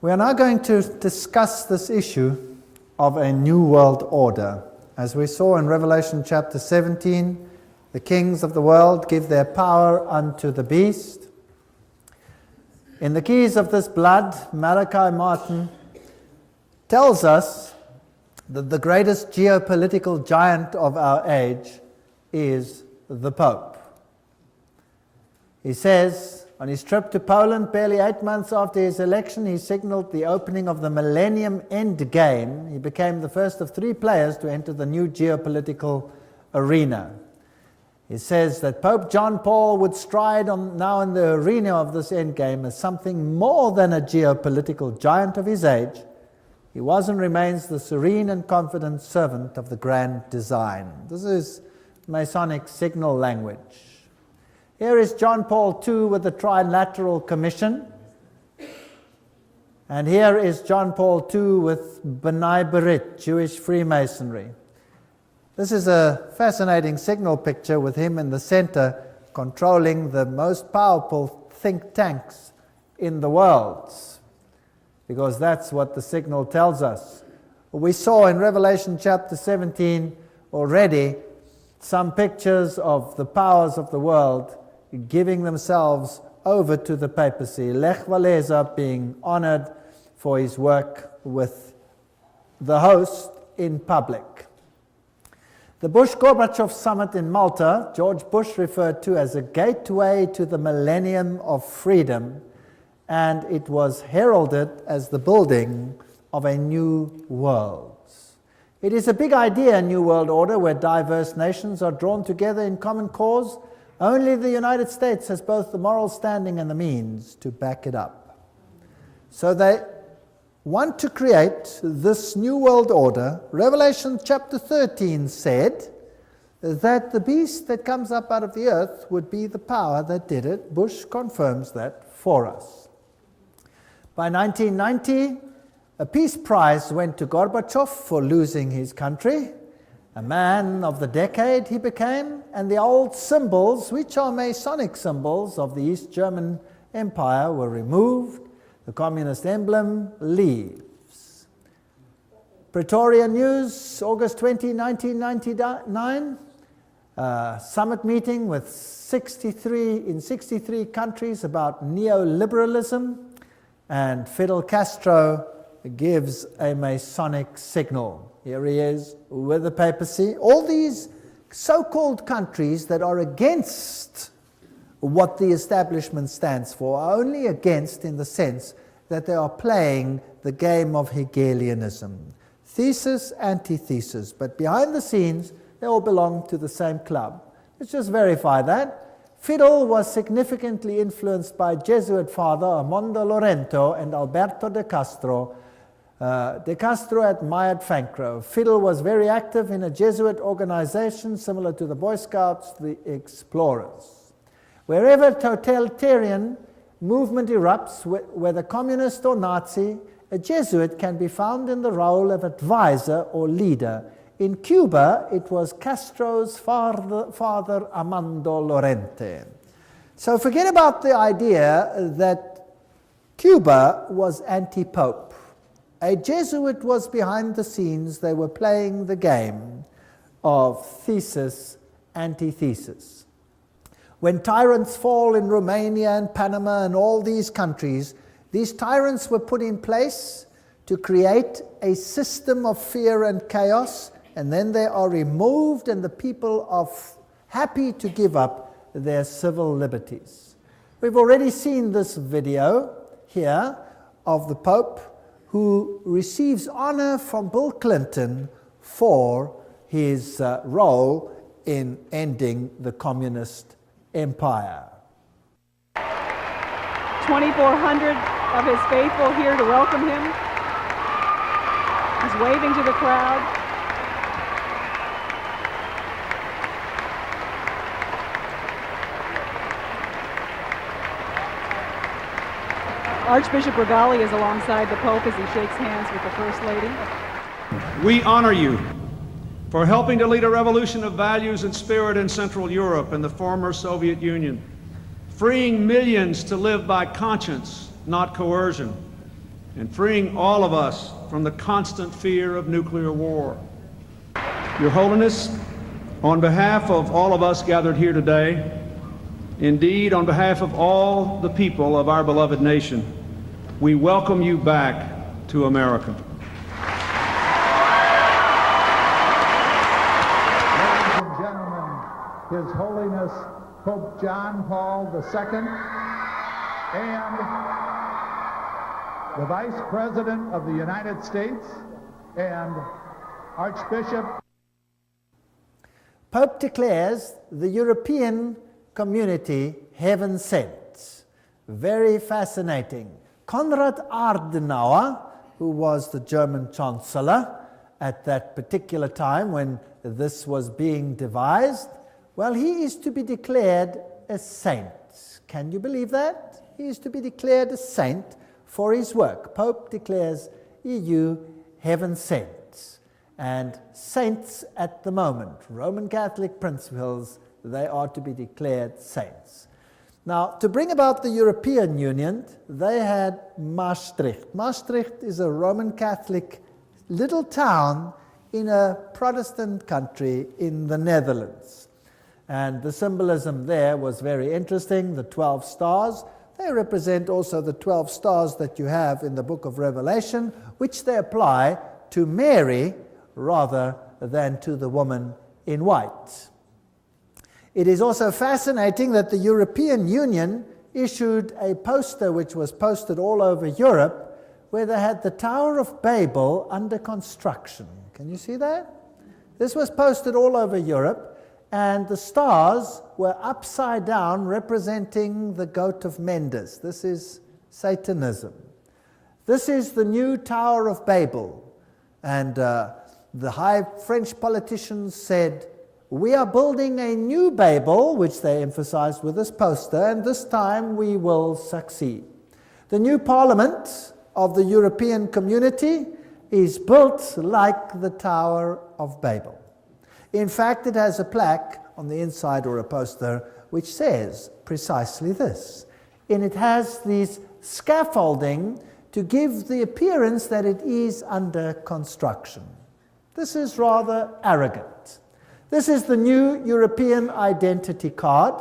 We are now going to discuss this issue of a new world order. As we saw in Revelation chapter 17, the kings of the world give their power unto the beast. In the Keys of this Blood, Malachi Martin tells us that the greatest geopolitical giant of our age is the Pope. He says, on his trip to Poland, barely 8 months after his election, he signaled the opening of the Millennium End Game. He became the first of 3 players to enter the new geopolitical arena. He says that Pope John Paul would stride now in the arena of this endgame as something more than a geopolitical giant of his age. He was and remains the serene and confident servant of the grand design. This is Masonic signal language. Here is John Paul II with the Trilateral Commission. And here is John Paul II with B'nai B'rith, Jewish Freemasonry. This is a fascinating signal picture with him in the center controlling the most powerful think tanks in the world, because that's what the signal tells us. We saw in Revelation chapter 17 already some pictures of the powers of the world giving themselves over to the papacy. Lech Walesa being honored for his work with the host in public. The Bush-Gorbachev summit in Malta, George Bush referred to as a gateway to the millennium of freedom, and it was heralded as the building of a new world. It is a big idea, a new world order, where diverse nations are drawn together in common cause. Only the United States has both the moral standing and the means to back it up. So they want to create this new world order. Revelation chapter 13 said that the beast that comes up out of the earth would be the power that did it. Bush confirms that for us. By 1990, a peace prize went to Gorbachev for losing his country. A man of the decade he became, and the old symbols, which are Masonic symbols of the East German Empire, were removed. The communist emblem leaves. Pretoria News, August 20, 1999. Summit meeting with 63 countries about neoliberalism, and Fidel Castro gives a Masonic signal. Here he is with the papacy. All these so-called countries that are against what the establishment stands for are only against in the sense that they are playing the game of Hegelianism. Thesis, antithesis, but behind the scenes, they all belong to the same club. Let's just verify that. Fidel was significantly influenced by Jesuit father Armando Lorente and Alberto de Castro. De Castro admired Fancro. Fidel was very active in a Jesuit organization similar to the Boy Scouts, the Explorers. Wherever totalitarian movement erupts, whether communist or Nazi, a Jesuit can be found in the role of advisor or leader. In Cuba, it was Castro's father Armando Lorente. So forget about the idea that Cuba was anti-pope. A Jesuit was behind the scenes. They were playing the game of thesis, antithesis. When tyrants fall in Romania and Panama and all these countries, these tyrants were put in place to create a system of fear and chaos, and then they are removed and the people are happy to give up their civil liberties. We've already seen this video here of the Pope who receives honor from Bill Clinton for his role in ending the communist empire. 2,400 of his faithful here to welcome him. He's waving to the crowd. Archbishop Regali is alongside the Pope as he shakes hands with the First Lady. We honor you for helping to lead a revolution of values and spirit in Central Europe and the former Soviet Union, freeing millions to live by conscience, not coercion, and freeing all of us from the constant fear of nuclear war. Your Holiness, on behalf of all of us gathered here today, indeed on behalf of all the people of our beloved nation, we welcome you back to America. Ladies and gentlemen, His Holiness Pope John Paul II and the Vice President of the United States and Archbishop. Pope declares the European community heaven sent. Very fascinating. Konrad Adenauer, who was the German Chancellor at that particular time when this was being devised, well, he is to be declared a saint. Can you believe that? He is to be declared a saint for his work. Pope declares EU heaven sent. And saints at the moment, Roman Catholic principles, they are to be declared saints. Now, to bring about the European Union, they had Maastricht. Maastricht is a Roman Catholic little town in a Protestant country in the Netherlands. And the symbolism there was very interesting. The 12 stars, they represent also the 12 stars that you have in the book of Revelation, which they apply to Mary rather than to the woman in white. It is also fascinating that the European Union issued a poster which was posted all over Europe where they had the Tower of Babel under construction. Can you see that? This was posted all over Europe, and the stars were upside down representing the goat of Mendes. This is Satanism. This is the new Tower of Babel. And the high French politicians said, we are building a new Babel, which they emphasized with this poster, and this time we will succeed. The new parliament of the European community is built like the Tower of Babel. In fact, it has a plaque on the inside or a poster which says precisely this. And it has these scaffolding to give the appearance that it is under construction. This is rather arrogant. This is the new European identity card,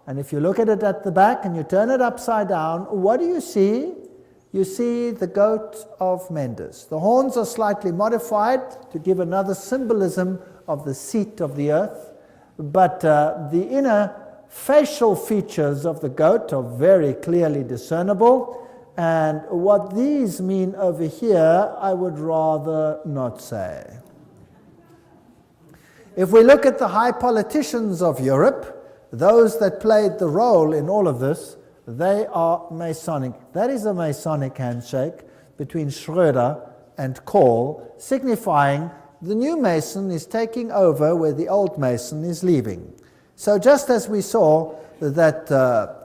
and if you look at it at the back and you turn it upside down, what do you see? You see the goat of Mendes. The horns are slightly modified to give another symbolism of the seat of the earth, but the inner facial features of the goat are very clearly discernible, and what these mean over here, I would rather not say. If we look at the high politicians of Europe, those that played the role in all of this, they are Masonic. That is a Masonic handshake between Schröder and Kohl, signifying the new Mason is taking over where the old Mason is leaving. So just as we saw that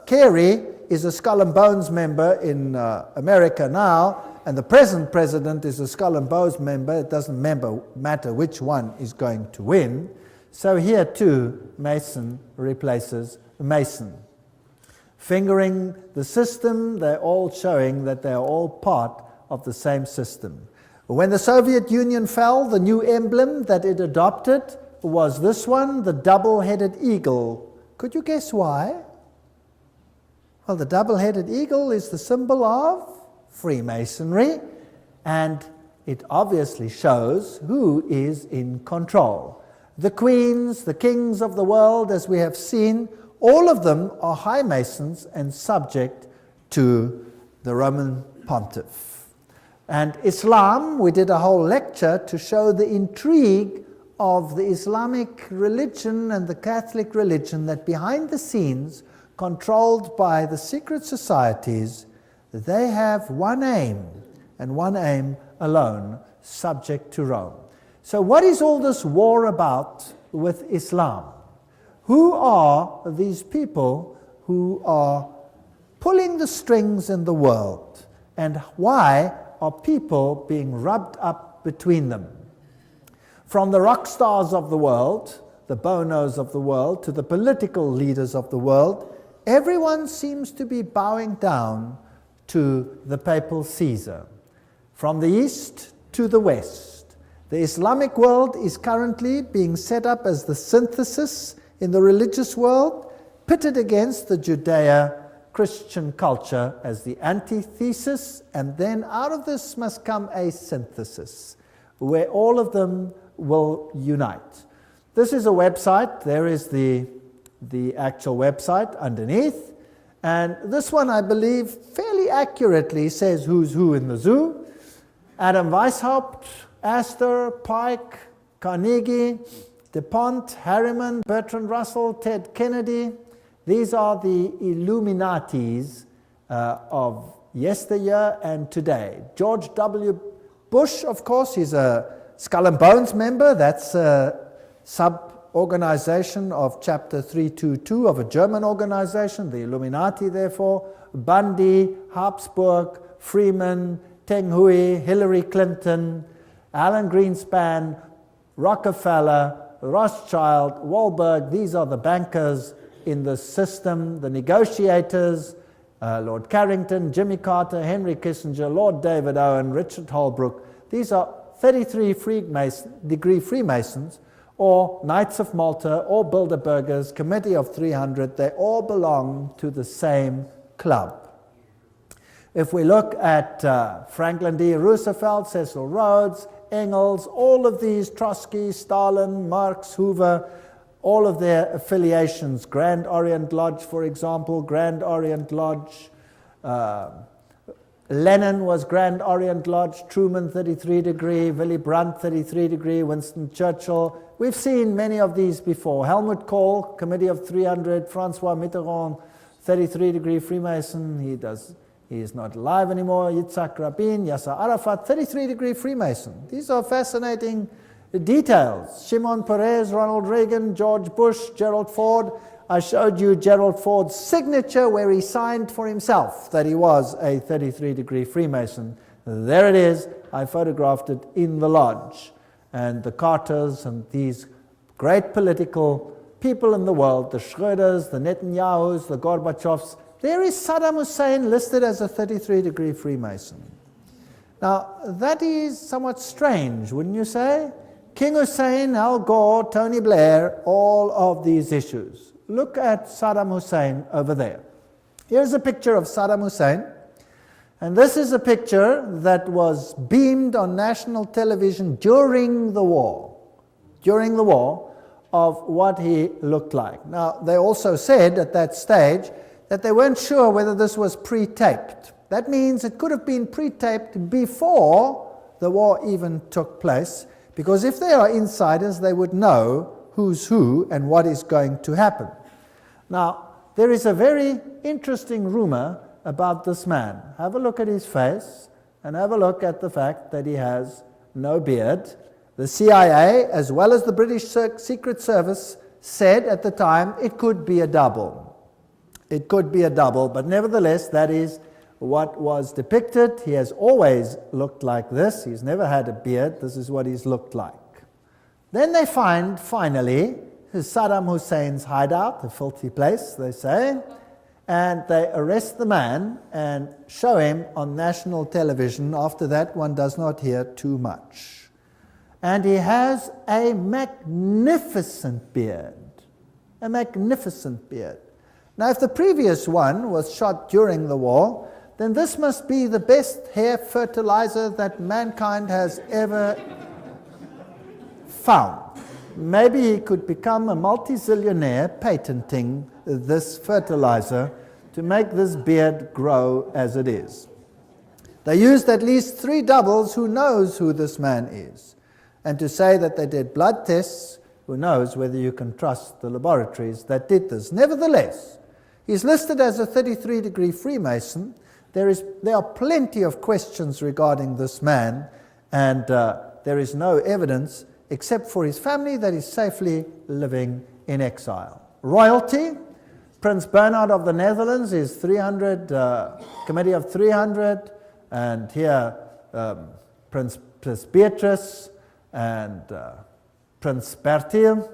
Kerry is a Skull and Bones member in America now, and the present president is a Skull and Bones member, it doesn't matter which one is going to win. So here too, Mason replaces Mason. Fingering the system, they're all showing that they're all part of the same system. When the Soviet Union fell, the new emblem that it adopted was this one, the double-headed eagle. Could you guess why? Well, the double-headed eagle is the symbol of Freemasonry, and it obviously shows who is in control. The queens, the kings of the world, as we have seen, all of them are high Masons and subject to the Roman Pontiff. And Islam, we did a whole lecture to show the intrigue of the Islamic religion and the Catholic religion, that behind the scenes, controlled by the secret societies, they have one aim, and one aim alone, subject to Rome. So what is all this war about with Islam? Who are these people who are pulling the strings in the world? And why are people being rubbed up between them? From the rock stars of the world, the Bonos of the world, to the political leaders of the world, everyone seems to be bowing down to the papal Caesar. from the east to the west. The Islamic world is currently being set up as the synthesis in the religious world, pitted against the Judeo-Christian culture as the antithesis, and then out of this must come a synthesis, where all of them will unite. This is a website. There is the actual website underneath. And this one, I believe, fairly accurately says who's who in the zoo. Adam Weishaupt, Astor, Pike, Carnegie, DuPont, Harriman, Bertrand Russell, Ted Kennedy. These are the Illuminatis of yesteryear and today. George W. Bush, of course, he's a Skull and Bones member. That's a sub-organization of Chapter 322 of a German organization, the Illuminati, therefore. Bundy, Habsburg, Freeman, Teng Hui, Hillary Clinton, Alan Greenspan, Rockefeller, Rothschild, Wahlberg. These are the bankers in the system, the negotiators, Lord Carrington, Jimmy Carter, Henry Kissinger, Lord David Owen, Richard Holbrooke. These are 33-degree Freemasons, or Knights of Malta, or Bilderbergers, Committee of 300. They all belong to the same club. If we look at Franklin D. Roosevelt, Cecil Rhodes, Engels, all of these, Trotsky, Stalin, Marx, Hoover, all of their affiliations, Grand Orient Lodge, for example, Grand Orient Lodge, Lenin was Grand Orient Lodge, Truman 33-degree, Willy Brandt 33-degree, Winston Churchill. We've seen many of these before. Helmut Kohl, Committee of 300, Francois Mitterrand, 33-degree Freemason. He is not alive anymore. Yitzhak Rabin, Yasser Arafat, 33-degree Freemason. These are fascinating details. Shimon Peres, Ronald Reagan, George Bush, Gerald Ford. I showed you Gerald Ford's signature where he signed for himself that he was a 33-degree Freemason. There it is. I photographed it in the lodge. And the Carters and these great political people in the world, the Schröders, the Netanyahus, the Gorbachevs, there is Saddam Hussein listed as a 33-degree Freemason. Now, that is somewhat strange, wouldn't you say? King Hussein, Al Gore, Tony Blair, all of these issues. Look at Saddam Hussein over there. Here's a picture of Saddam Hussein. And this is a picture that was beamed on national television during the war of what he looked like. Now, they also said at that stage that they weren't sure whether this was pre-taped. That means it could have been pre-taped before the war even took place, because if they are insiders, they would know who's who and what is going to happen. Now, there is a very interesting rumor about this man. Have a look at his face and have a look at the fact that he has no beard. The CIA, as well as the British Secret Service, said at the time it could be a double. It could be a double, but nevertheless, that is what was depicted. He has always looked like this. He's never had a beard. This is what he's looked like. Then they find, finally, Saddam Hussein's hideout, a filthy place, they say, and they arrest the man and show him on national television. After that, one does not hear too much. And he has a magnificent beard, a magnificent beard. Now, if the previous one was shot during the war, then this must be the best hair fertilizer that mankind has ever found. Maybe he could become a multi-zillionaire patenting this fertilizer to make this beard grow as it is. They used at least 3 doubles. Who knows who this man is? And to say that they did blood tests, who knows whether you can trust the laboratories that did this. Nevertheless, he's listed as a 33-degree Freemason. There are plenty of questions regarding this man, and there is no evidence except for his family that is safely living in exile. Royalty, Prince Bernhard of the Netherlands is 300, Committee of 300, and here Prince Beatrice and Prince Bertil,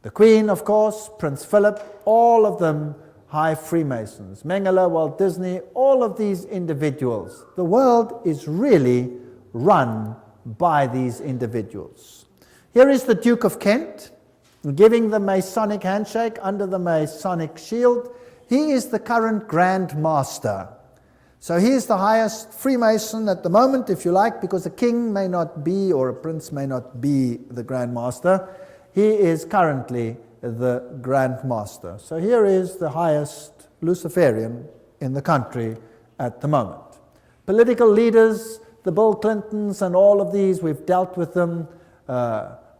the Queen, of course, Prince Philip, all of them high Freemasons, Mengele, Walt Disney, all of these individuals. The world is really run by these individuals. Here is the Duke of Kent giving the Masonic handshake under the Masonic shield. He is the current Grand Master. So he is the highest Freemason at the moment, if you like, because a king may not be, or a prince may not be the Grand Master. He is currently the Grand Master. So here is the highest Luciferian in the country at the moment. Political leaders, the Bill Clintons and all of these, we've dealt with them.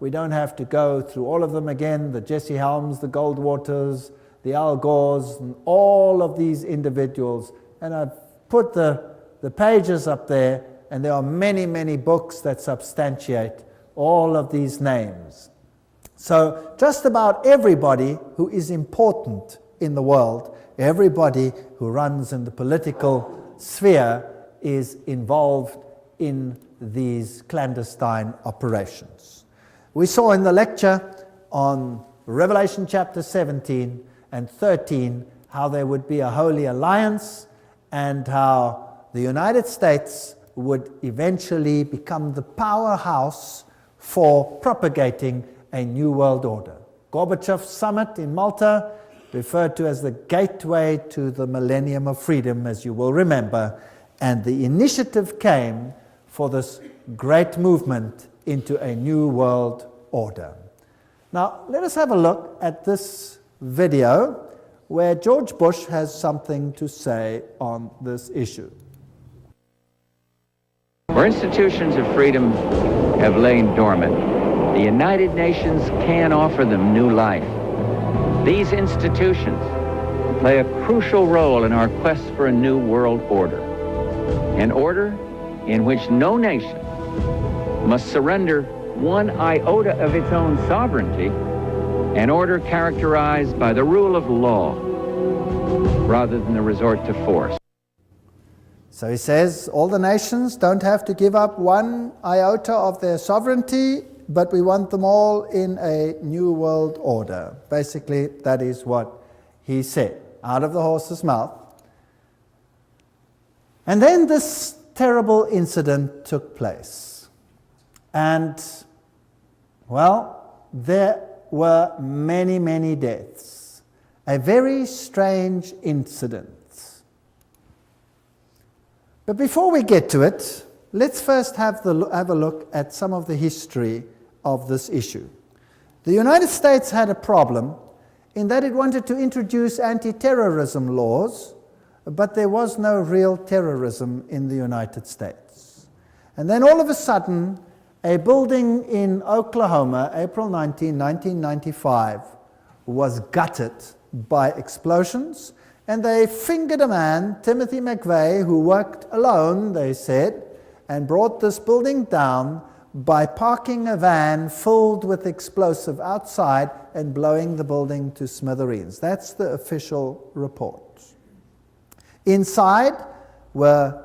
We don't have to go through all of them again, the Jesse Helms, the Goldwaters, the Al Gores, and all of these individuals. And I've put the pages up there, and there are many, many books that substantiate all of these names. So just about everybody who is important in the world, everybody who runs in the political sphere is involved in these clandestine operations. We saw in the lecture on Revelation chapter 17 and 13 how there would be a holy alliance and how the United States would eventually become the powerhouse for propagating a new world order. Gorbachev's summit in Malta, referred to as the gateway to the millennium of freedom, as you will remember, and the initiative came for this great movement into a new world order. Now, let us have a look at this video where George Bush has something to say on this issue. Where institutions of freedom have lain dormant, the United Nations can offer them new life. These institutions play a crucial role in our quest for a new world order, an order in which no nation must surrender one iota of its own sovereignty, an order characterized by the rule of law rather than the resort to force. So he says all the nations don't have to give up one iota of their sovereignty, but we want them all in a new world order. Basically, that is what he said, out of the horse's mouth. And then this terrible incident took place. And, well, there were many, many deaths. A very strange incident. But before we get to it, let's first have a look at some of the history of this issue. The United States had a problem in that it wanted to introduce anti-terrorism laws, but there was no real terrorism in the United States. And then all of a sudden, a building in Oklahoma, April 19, 1995, was gutted by explosions, and they fingered a man, Timothy McVeigh, who worked alone, they said, and brought this building down by parking a van filled with explosive outside and blowing the building to smithereens. That's the official report. Inside were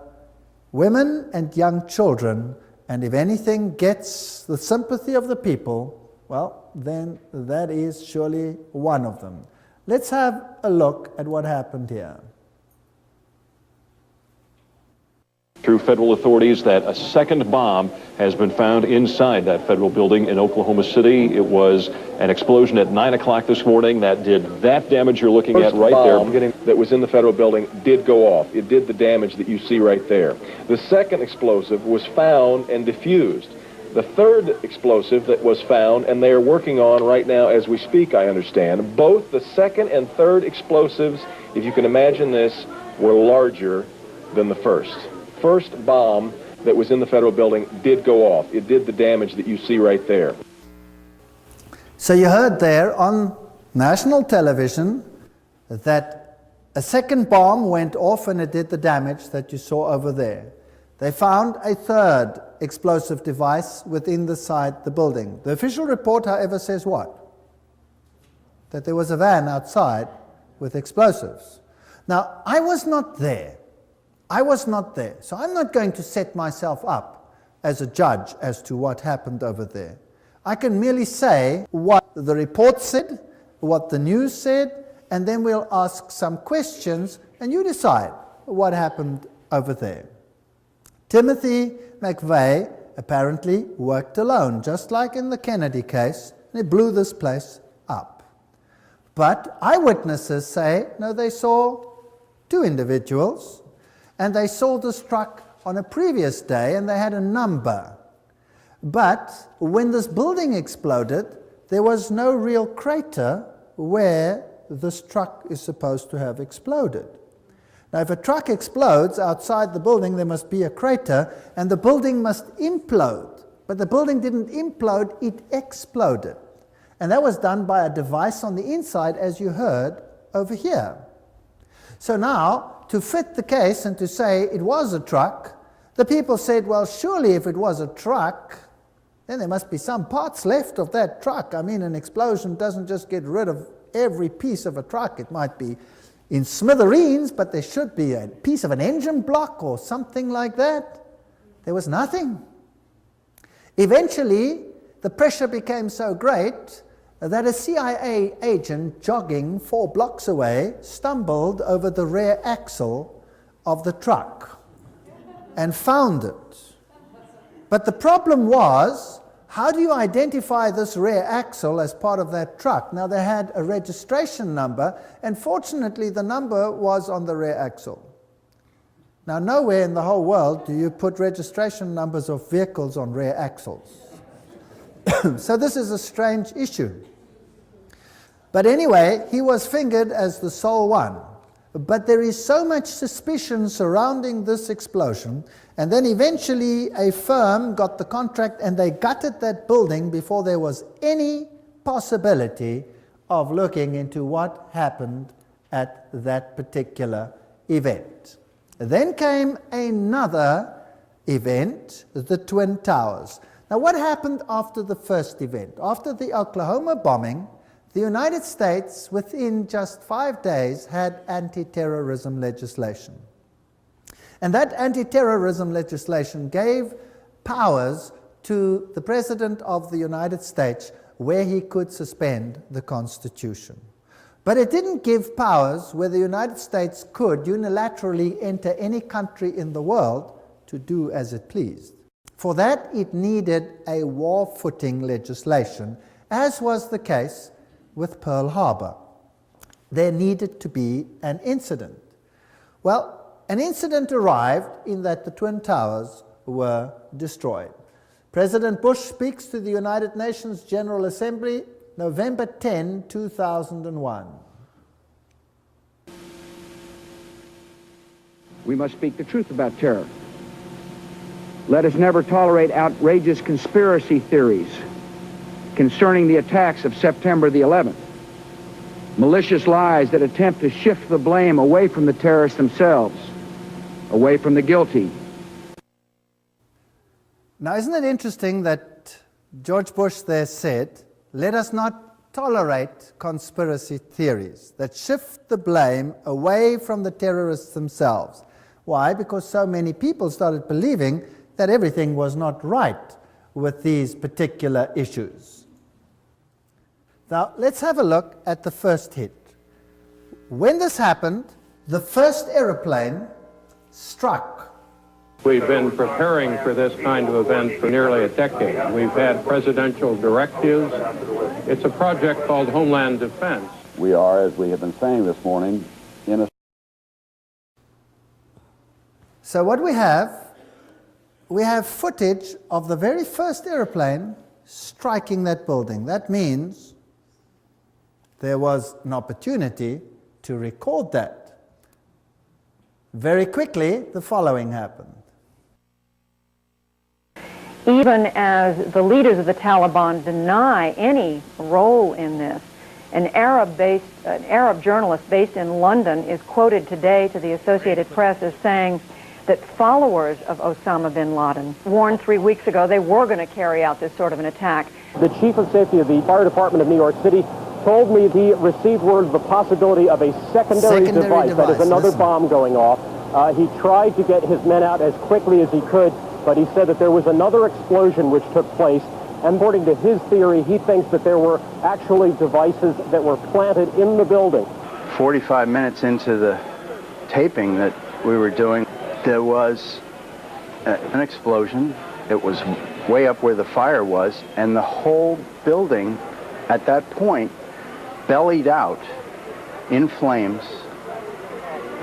women and young children, and if anything gets the sympathy of the people, well, then that is surely one of them. Let's have a look at what happened here. Through federal authorities that a second bomb has been found inside that federal building in Oklahoma City. It was an explosion at 9 o'clock this morning that did that damage you're looking at right there. That was in the federal building did go off. It did the damage that you see right there. The second explosive was found and diffused. The third explosive that was found, and they are working on right now as we speak, I understand, both the second and third explosives, if you can imagine this, were larger than the first. First bomb that was in the federal building did go off. It did the damage that you see right there. So you heard there on national television that a second bomb went off and it did the damage that you saw over there. They found a third explosive device within the building. The official report, however, says what? That there was a van outside with explosives. Now, I was not there. So I'm not going to set myself up as a judge as to what happened over there. I can merely say what the report said, what the news said, and then we'll ask some questions, and you decide what happened over there. Timothy McVeigh apparently worked alone, just like in the Kennedy case, and he blew this place up. But eyewitnesses say, no, they saw two individuals, and they saw this truck on a previous day, and they had a number. But when this building exploded, there was no real crater where this truck is supposed to have exploded. Now, if a truck explodes outside the building, there must be a crater, and the building must implode. But the building didn't implode, it exploded. And that was done by a device on the inside, as you heard over here. So now, to fit the case and to say it was a truck, the people said, well, surely if it was a truck, then there must be some parts left of that truck. I mean, an explosion doesn't just get rid of every piece of a truck. It might be in smithereens, but there should be a piece of an engine block or something like that. There was nothing. Eventually, the pressure became so great that a CIA agent jogging 4 blocks away stumbled over the rear axle of the truck and found it. But the problem was, how do you identify this rear axle as part of that truck? Now, they had a registration number, and fortunately the number was on the rear axle. Now, nowhere in the whole world do you put registration numbers of vehicles on rear axles. So this is a strange issue. But anyway, he was fingered as the sole one. But there is so much suspicion surrounding this explosion, and then eventually a firm got the contract and they gutted that building before there was any possibility of looking into what happened at that particular event. Then came another event, the Twin Towers. Now, what happened after the first event? After the Oklahoma bombing, the United States, within just 5 days, had anti-terrorism legislation. And that anti-terrorism legislation gave powers to the President of the United States where he could suspend the Constitution. But it didn't give powers where the United States could unilaterally enter any country in the world to do as it pleased. For that, it needed a war-footing legislation, as was the case with Pearl Harbor. There needed to be an incident. Well, an incident arrived in that the Twin Towers were destroyed. President Bush speaks to the United Nations General Assembly November 10, 2001. We must speak the truth about terror. Let us never tolerate outrageous conspiracy theories concerning the attacks of September the 11th. Malicious lies that attempt to shift the blame away from the terrorists themselves, away from the guilty. Now, isn't it interesting that George Bush there said, let us not tolerate conspiracy theories that shift the blame away from the terrorists themselves. Why? Because so many people started believing that everything was not right with these particular issues. Now, let's have a look at the first hit. When this happened, the first aeroplane struck. We've been preparing for this kind of event for nearly a decade. We've had presidential directives. It's a project called Homeland Defense. We are, as we have been saying this morning, in a... So what we have footage of the very first airplane striking that building. That means there was an opportunity to record that. Very quickly, the following happened. Even as the leaders of the Taliban deny any role in this, an Arab journalist based in London is quoted today to the Associated Press as saying that followers of Osama bin Laden warned 3 weeks ago they were going to carry out this sort of an attack. The chief of safety of the fire department of New York City told me he received word of the possibility of a secondary device, that is another bomb going off. He tried to get his men out as quickly as he could, but he said that there was another explosion which took place. And according to his theory, he thinks that there were actually devices that were planted in the building. 45 minutes into the taping that we were doing, there was an explosion. It was way up where the fire was, and the whole building at that point bellied out in flames,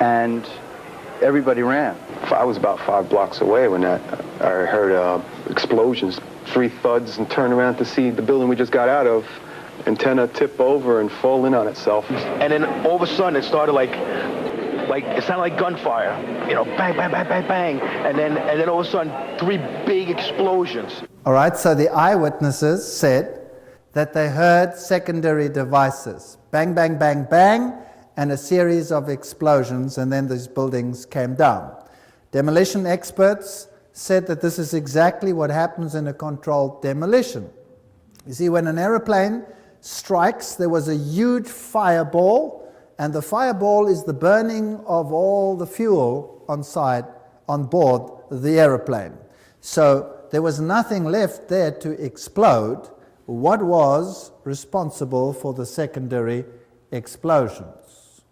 and everybody ran. I was about 5 blocks away when I heard explosions, 3 thuds, and turned around to see the building we just got out of, antenna tip over and fall in on itself. And then all of a sudden it started like it sounded like gunfire, you know, bang, bang, bang, bang, bang, and then all of a sudden 3 big explosions. All right, so the eyewitnesses said that they heard secondary devices, bang, bang, bang, bang, and a series of explosions, and then these buildings came down. Demolition experts said that this is exactly what happens in a controlled demolition. You see, when an aeroplane strikes, there was a huge fireball, and the fireball is the burning of all the fuel on board the aeroplane. So there was nothing left there to explode. What was responsible for the secondary explosions?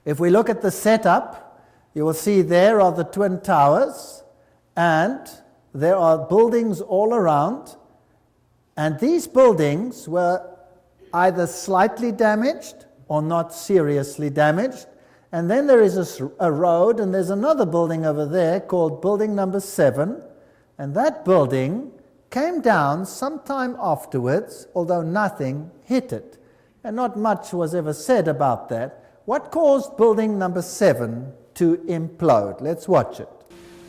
If we look at the setup, you will see there are the Twin Towers, and there are buildings all around, and these buildings were either slightly damaged or not seriously damaged. And then there is a road, and there's another building over there called building number 7, and that building came down sometime afterwards, although nothing hit it. And not much was ever said about that. What caused building number 7 to implode? Let's watch it.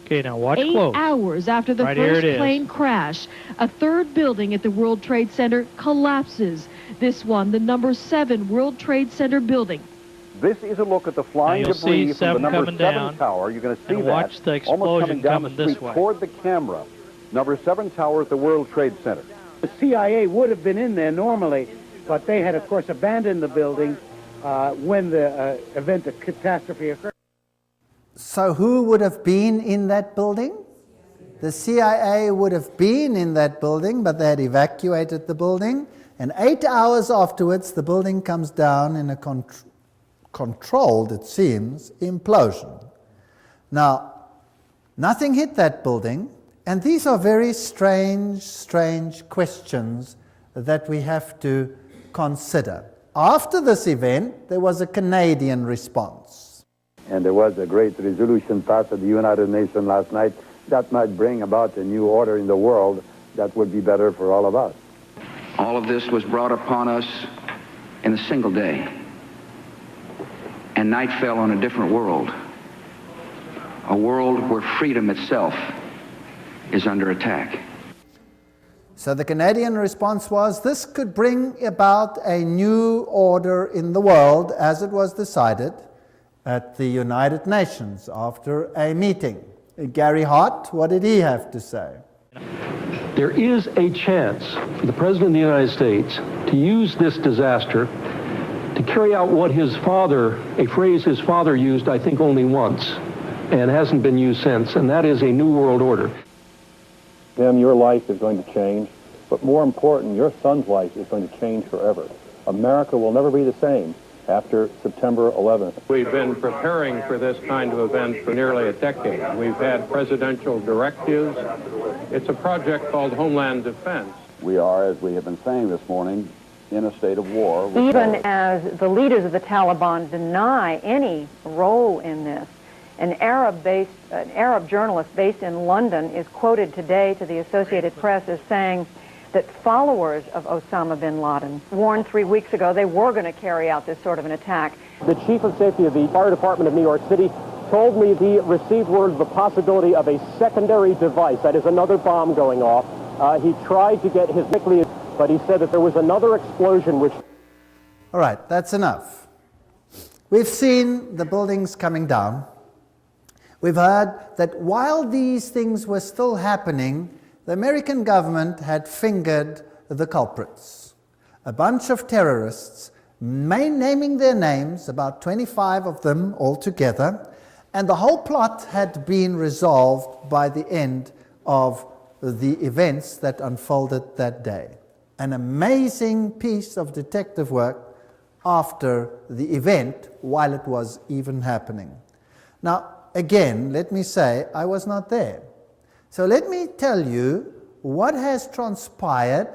Okay, now watch 8 close. hours after the first plane crash, a third building at the World Trade Center collapses. This one, the number 7 World Trade Center building. This is a look at the flying debris from the number 7 tower. You're going to see that watch the explosion almost coming down coming the this street way. toward the camera. Number 7 tower at the World Trade Center. The CIA would have been in there normally, but they had, of course, abandoned the building when the event of catastrophe occurred. So who would have been in that building? The CIA would have been in that building, but they had evacuated the building. And 8 hours afterwards, the building comes down in a controlled, it seems, implosion. Now, nothing hit that building, and these are very strange questions that we have to consider. After this event, there was a Canadian response. And there was a great resolution passed at the United Nations last night that might bring about a new order in the world that would be better for all of us. All of this was brought upon us in a single day. And night fell on a different world. A world where freedom itself is under attack. So the Canadian response was this could bring about a new order in the world, as it was decided at the United Nations after a meeting. Gary Hart, what did he have to say? There is a chance for the President of the United States to use this disaster to carry out what his father, a phrase his father used, I think, only once, and hasn't been used since, and that is a new world order. Tim, your life is going to change, but more important, your son's life is going to change forever. America will never be the same after September 11th. We've been preparing for this kind of event for nearly a decade. We've had presidential directives. It's a project called Homeland Defense. We are, as we have been saying this morning, in a state of war. Even as the leaders of the Taliban deny any role in this, an Arab journalist based in London is quoted today to the Associated Press as saying that followers of Osama bin Laden warned 3 weeks ago they were going to carry out this sort of an attack. The chief of safety of the fire department of New York City told me he received word of the possibility of a secondary device, that is another bomb going off. He tried to get his nuclear, but he said that there was another explosion which... All right, that's enough. We've seen the buildings coming down. We've heard that while these things were still happening, the American government had fingered the culprits. A bunch of terrorists, naming their names, about 25 of them altogether, and the whole plot had been resolved by the end of the events that unfolded that day. An amazing piece of detective work after the event while it was even happening. Now, again, let me say I was not there. So let me tell you what has transpired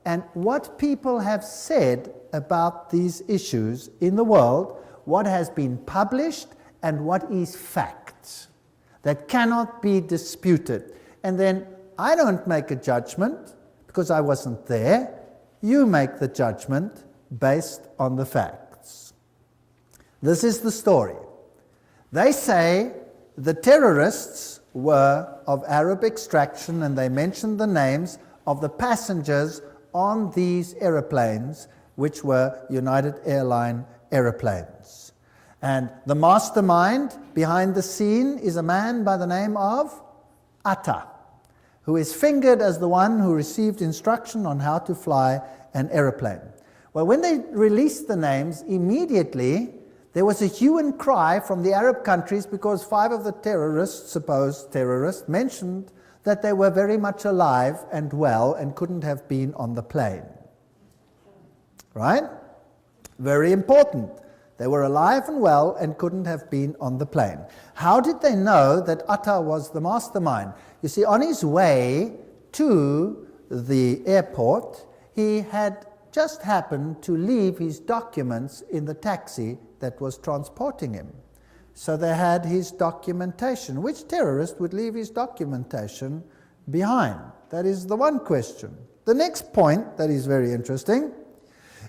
and what people have said about these issues in the world, what has been published, and what is fact that cannot be disputed. And then I don't make a judgment because I wasn't there. You make the judgment based on the facts. This is the story. They say the terrorists were of Arab extraction, and they mentioned the names of the passengers on these aeroplanes, which were United Airlines aeroplanes. And the mastermind behind the scene is a man by the name of Atta, who is fingered as the one who received instruction on how to fly an aeroplane. Well, when they released the names, immediately there was a hue and cry from the Arab countries because 5 of the terrorists, supposed terrorists, mentioned that they were very much alive and well and couldn't have been on the plane. Right? Very important. They were alive and well and couldn't have been on the plane. How did they know that Atta was the mastermind? You see, on his way to the airport, he had just happened to leave his documents in the taxi that was transporting him. So they had his documentation. Which terrorist would leave his documentation behind? That is the one question. The next point that is very interesting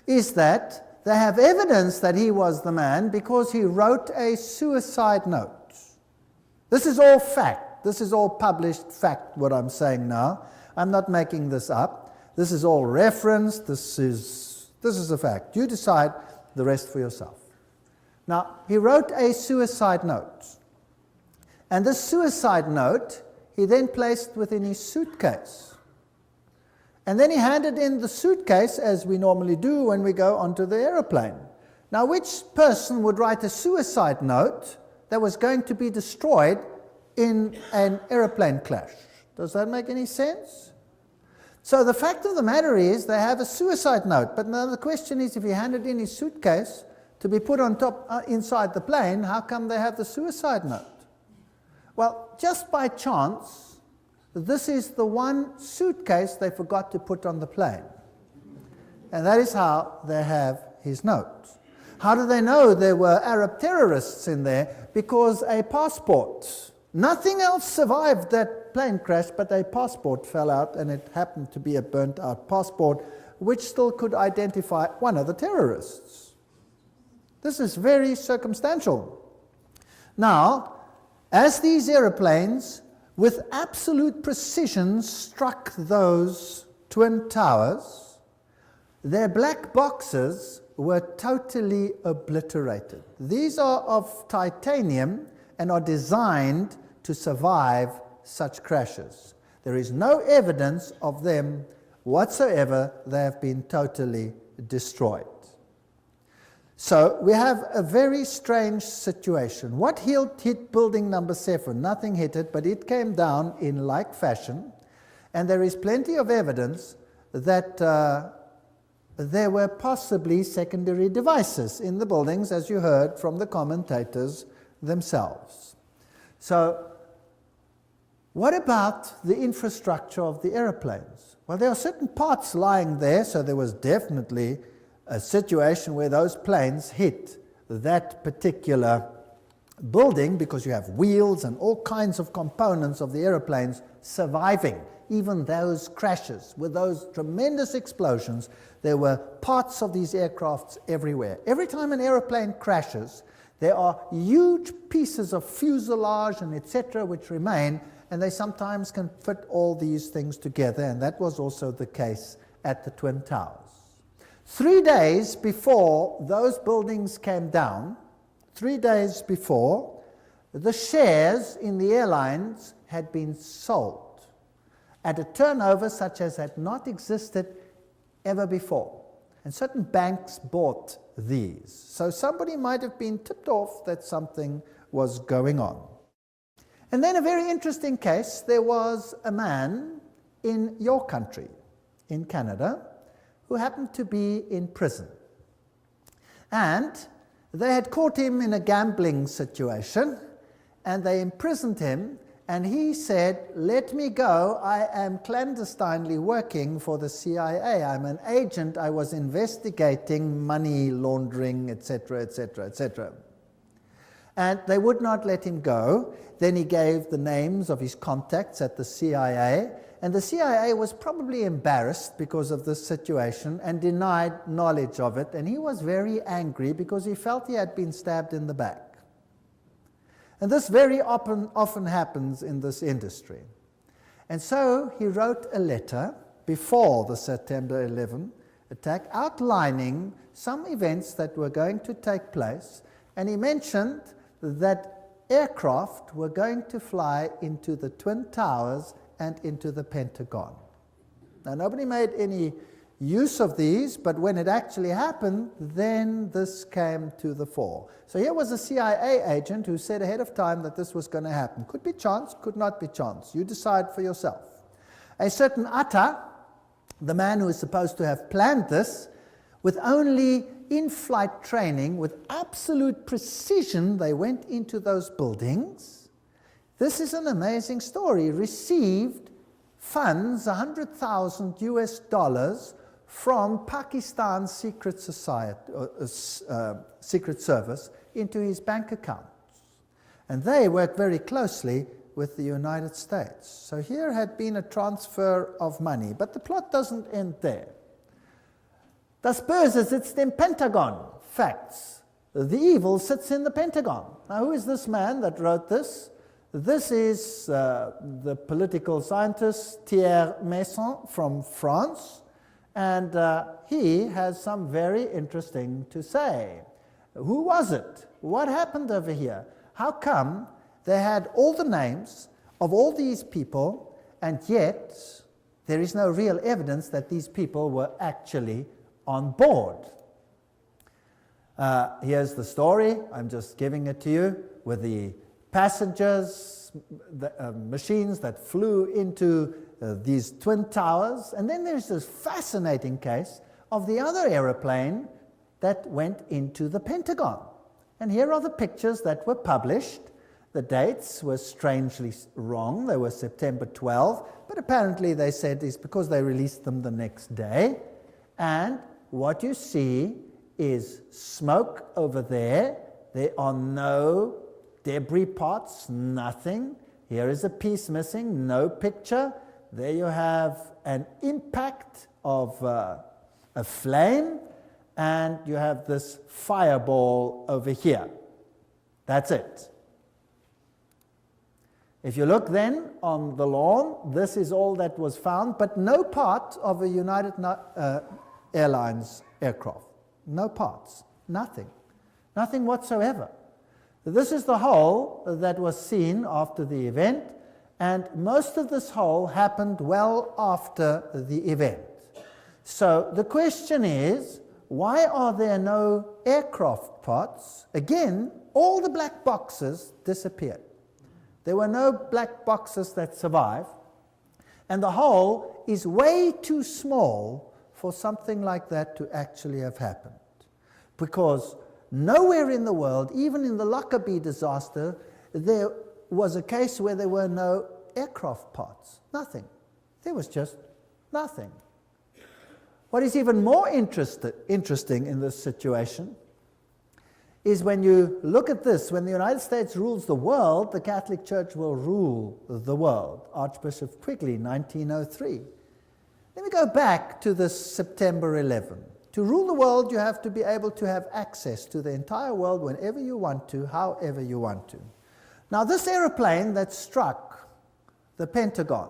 is that they have evidence that he was the man because he wrote a suicide note. This is all fact. This is all published fact, what I'm saying now. I'm not making this up. This is all referenced. This is a fact. You decide the rest for yourself. Now, he wrote a suicide note. And this suicide note, he then placed within his suitcase. And then he handed in the suitcase, as we normally do when we go onto the aeroplane. Now, which person would write a suicide note that was going to be destroyed in an aeroplane crash? Does that make any sense? So the fact of the matter is they have a suicide note. But now the question is, if he handed in his suitcase to be put on top inside the plane, how come they have the suicide note? Well, just by chance, this is the one suitcase they forgot to put on the plane. And that is how they have his note. How do they know there were Arab terrorists in there? Because a passport. Nothing else survived that plane crash, but a passport fell out, and it happened to be a burnt-out passport, which still could identify one of the terrorists. This is very circumstantial. Now, as these aeroplanes with absolute precision struck those twin towers, their black boxes were totally obliterated. These are of titanium and are designed to survive such crashes. There is no evidence of them whatsoever. They have been totally destroyed. So we have a very strange situation. What hit building number 7? Nothing hit it, but it came down in like fashion. And there is plenty of evidence that there were possibly secondary devices in the buildings, as you heard from the commentators themselves. So what about the infrastructure of the aeroplanes? Well, there are certain parts lying there, so there was definitely a situation where those planes hit that particular building because you have wheels and all kinds of components of the aeroplanes surviving. Even those crashes with those tremendous explosions, there were parts of these aircrafts everywhere. Every time an aeroplane crashes, there are huge pieces of fuselage and etc. which remain, and they sometimes can fit all these things together, and that was also the case at the Twin Towers. 3 days before those buildings came down, 3 days before, the shares in the airlines had been sold at a turnover such as had not existed ever before. And certain banks bought these. So somebody might have been tipped off that something was going on. And then a very interesting case, there was a man in your country, in Canada, who happened to be in prison. And they had caught him in a gambling situation, and they imprisoned him, and he said, "Let me go, I am clandestinely working for the CIA. I'm an agent, I was investigating money laundering, etc., etc., etc." And they would not let him go. Then he gave the names of his contacts at the CIA, and the CIA was probably embarrassed because of this situation and denied knowledge of it, and he was very angry because he felt he had been stabbed in the back. And this very often happens in this industry. And so he wrote a letter before the September 11 attack outlining some events that were going to take place, and he mentioned that aircraft were going to fly into the Twin Towers and into the Pentagon. Now, nobody made any use of these, but when it actually happened, then this came to the fore. So here was a CIA agent who said ahead of time that this was going to happen. Could be chance, could not be chance. You decide for yourself. A certain Atta, the man who is supposed to have planned this, with only in-flight training, with absolute precision, they went into those buildings. This is an amazing story. Received funds, $100,000 US, from Pakistan's secret service into his bank accounts. And they worked very closely with the United States. So here had been a transfer of money, but the plot doesn't end there. Das Böse sitzt im Pentagon. Facts. The evil sits in the Pentagon. Now, who is this man that wrote this? This is the political scientist Thierry Meyssan from France, and he has some very interesting to say. Who was it? What happened over here? How come they had all the names of all these people, and yet there is no real evidence that these people were actually on board? Here's the story. I'm just giving it to you with the passengers, the machines that flew into these Twin Towers. And then there's this fascinating case of the other aeroplane that went into the Pentagon. And here are the pictures that were published. The dates were strangely wrong. They were September 12, but apparently they said it's because they released them the next day. And what you see is smoke over there. There are no debris parts, nothing. Here is a piece missing, no picture. There you have an impact of a flame, and you have this fireball over here. That's it. If you look then on the lawn, this is all that was found, but no part of a United Airlines aircraft. No parts, nothing whatsoever. This is the hole that was seen after the event, and most of this hole happened well after the event. So the question is, why are there no aircraft parts? Again, all the black boxes disappeared. There were no black boxes that survived, and the hole is way too small for something like that to actually have happened. Because nowhere in the world, even in the Lockerbie disaster, there was a case where there were no aircraft parts. Nothing. There was just nothing. What is even more interesting in this situation is when you look at this, when the United States rules the world, the Catholic Church will rule the world. Archbishop Quigley, 1903. Let me go back to this September 11. To rule the world, you have to be able to have access to the entire world whenever you want to, however you want to. Now, this aeroplane that struck the Pentagon,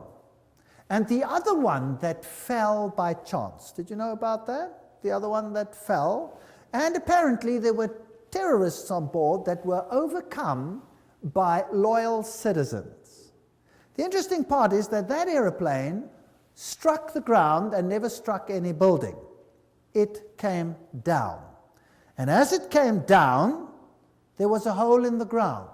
and the other one that fell by chance, did you know about that? The other one that fell, and apparently there were terrorists on board that were overcome by loyal citizens. The interesting part is that that aeroplane struck the ground and never struck any building. It came down. And as it came down, there was a hole in the ground.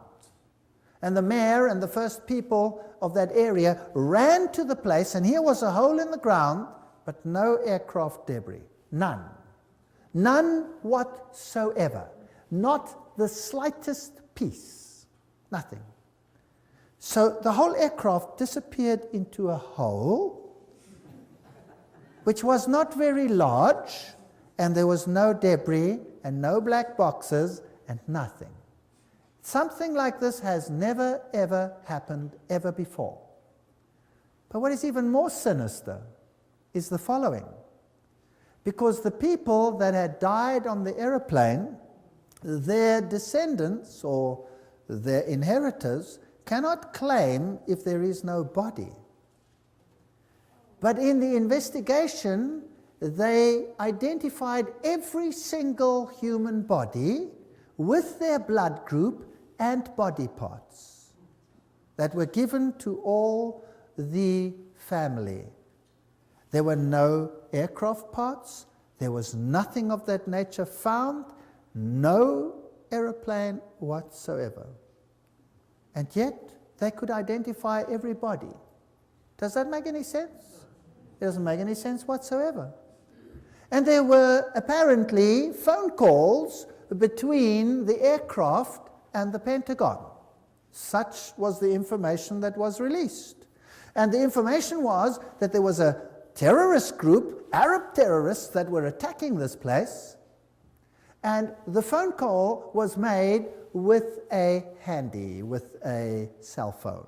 And the mayor and the first people of that area ran to the place, and here was a hole in the ground, but no aircraft debris. None. None whatsoever. Not the slightest piece. Nothing. So the whole aircraft disappeared into a hole, which was not very large, and there was no debris and no black boxes and nothing. Something like this has never, ever happened ever before. But what is even more sinister is the following. Because the people that had died on the aeroplane, their descendants or their inheritors cannot claim if there is no body. But in the investigation, they identified every single human body with their blood group and body parts that were given to all the family. There were no aircraft parts. There was nothing of that nature found. No aeroplane whatsoever. And yet, they could identify everybody. Does that make any sense? It doesn't make any sense whatsoever. And there were apparently phone calls between the aircraft and the Pentagon. Such was the information that was released. And the information was that there was a terrorist group, Arab terrorists, that were attacking this place. And the phone call was made with a handy, with a cell phone.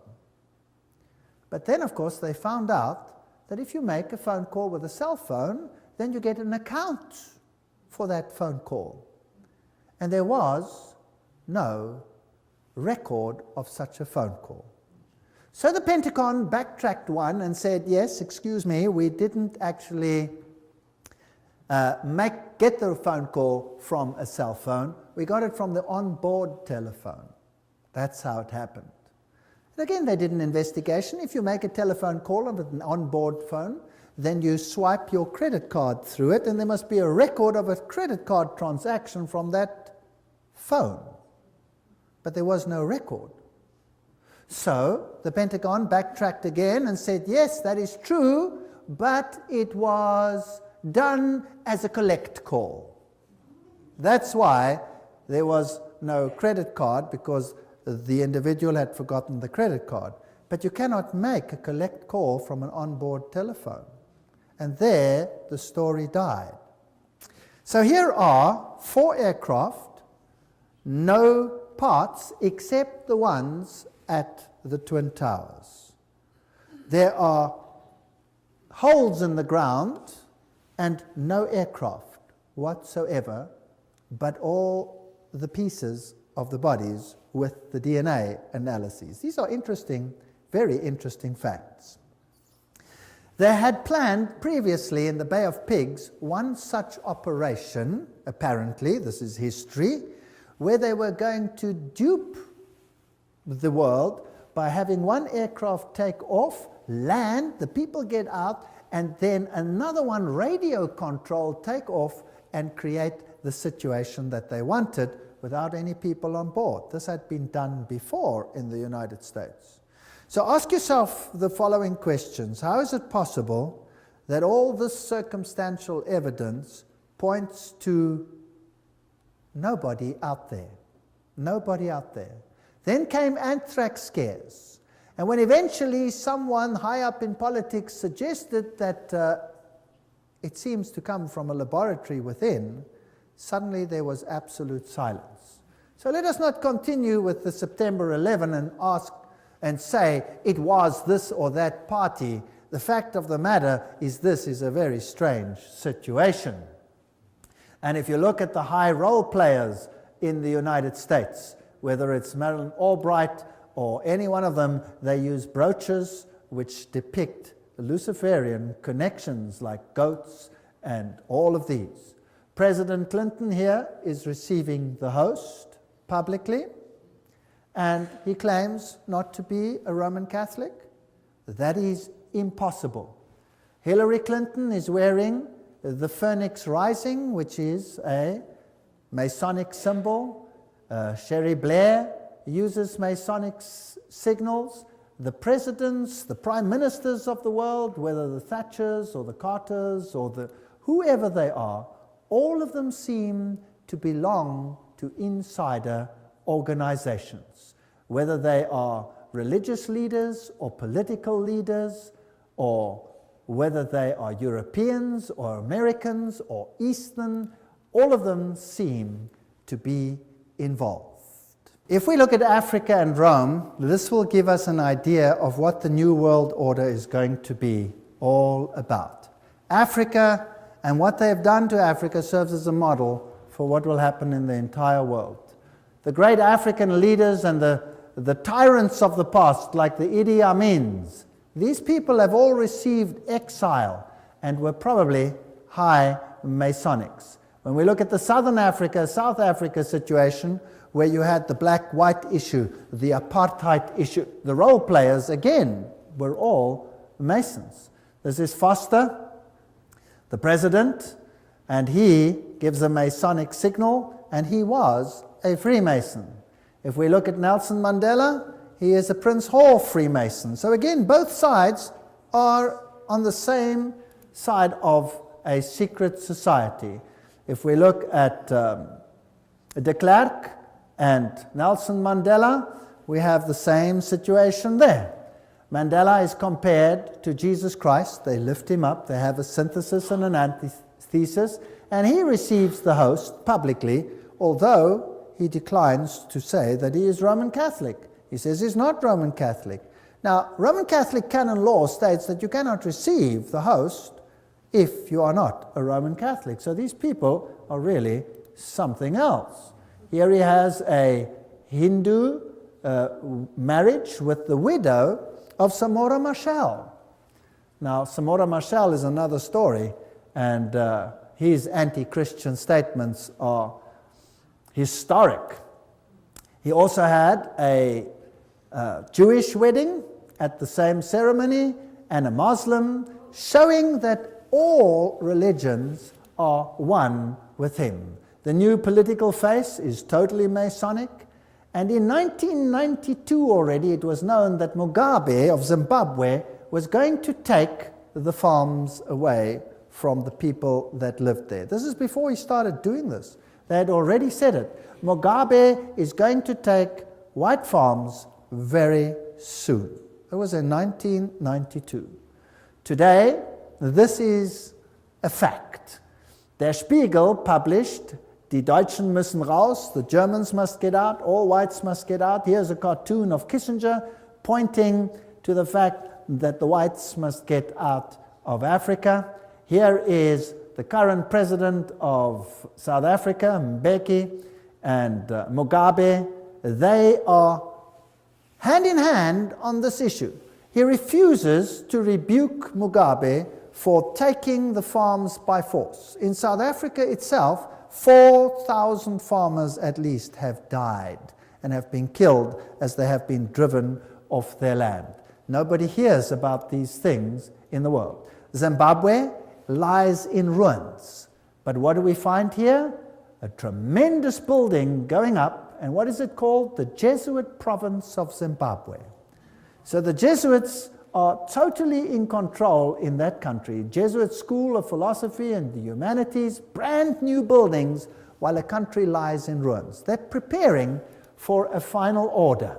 But then, of course, they found out that if you make a phone call with a cell phone, then you get an account for that phone call. And there was no record of such a phone call. So the Pentagon backtracked one and said, yes, excuse me, we didn't actually get the phone call from a cell phone. We got it from the onboard telephone. That's how it happened. And again, they did an investigation. If you make a telephone call on an onboard phone, then you swipe your credit card through it, and there must be a record of a credit card transaction from that phone. But there was no record. So the Pentagon backtracked again and said, yes, that is true, but it was done as a collect call. That's why there was no credit card, because the individual had forgotten the credit card. But you cannot make a collect call from an onboard telephone. And there the story died. So here are 4 aircraft, no parts except the ones at the Twin Towers. There are holes in the ground and no aircraft whatsoever, but all the pieces of the bodies with the DNA analyses. These are interesting, very interesting facts. They had planned previously in the Bay of Pigs one such operation, apparently, this is history, where they were going to dupe the world by having one aircraft take off, land, the people get out, and then another one, radio controlled, take off and create the situation that they wanted without any people on board. This had been done before in the United States. So ask yourself the following questions. How is it possible that all this circumstantial evidence points to nobody out there? Nobody out there. Then came anthrax scares. And when eventually someone high up in politics suggested that it seems to come from a laboratory within, suddenly there was absolute silence. So let us not continue with the September 11 and ask and say it was this or that party. The fact of the matter is this is a very strange situation. And if you look at the high role players in the United States, whether it's Madeleine Albright or any one of them, they use brooches which depict Luciferian connections like goats and all of these. President Clinton here is receiving the host publicly, and he claims not to be a Roman Catholic. That is impossible. Hillary Clinton is wearing the Phoenix Rising, which is a Masonic symbol. Sherry Blair uses Masonic signals. The presidents, the prime ministers of the world, whether the Thatchers or the Carters or the whoever they are, all of them seem to belong to insider organizations, whether they are religious leaders or political leaders, or whether they are Europeans or Americans or Eastern, all of them seem to be involved. If we look at Africa and Rome, this will give us an idea of what the New World Order is going to be all about. Africa and what they have done to Africa serves as a model for what will happen in the entire world. The great African leaders and the tyrants of the past, like the Idi Amins, these people have all received exile and were probably high Masonics. When we look at the Southern Africa, South Africa situation, where you had the black-white issue, the apartheid issue, the role players, again, were all Masons. This is Foster, the president, and he gives a Masonic signal, and he was a Freemason. If we look at Nelson Mandela, he is a Prince Hall Freemason. So again, both sides are on the same side of a secret society. If we look at de Klerk and Nelson Mandela, we have the same situation there. Mandela is compared to Jesus Christ. They lift him up. They have a synthesis and an antithesis, and he receives the host publicly, although he declines to say that he is Roman Catholic. He says he's not Roman Catholic. Now, Roman Catholic canon law states that you cannot receive the host if you are not a Roman Catholic. So these people are really something else. Here he has a Hindu marriage with the widow of Samora Machel. Now, Samora Machel is another story, and his anti-Christian statements are historic. He also had a Jewish wedding at the same ceremony and a Muslim, showing that all religions are one with him. The new political face is totally Masonic, and in 1992 already it was known that Mugabe of Zimbabwe was going to take the farms away from the people that lived there. This is before he started doing this. They had already said it. Mugabe is going to take white farms very soon. It was in 1992. Today, this is a fact. Der Spiegel published, Die Deutschen müssen raus, the Germans must get out, all whites must get out. Here's a cartoon of Kissinger pointing to the fact that the whites must get out of Africa. Here is the current president of South Africa, Mbeki, and Mugabe. They are hand in hand on this issue. He refuses to rebuke Mugabe for taking the farms by force. In South Africa itself, 4,000 farmers at least have died and have been killed as they have been driven off their land. Nobody hears about these things in the world. Zimbabwe lies in ruins. But what do we find here? A tremendous building going up, and what is it called? The Jesuit province of Zimbabwe. So the Jesuits are totally in control in that country. Jesuit School of Philosophy and the Humanities, brand new buildings, while a country lies in ruins. They're preparing for a final order.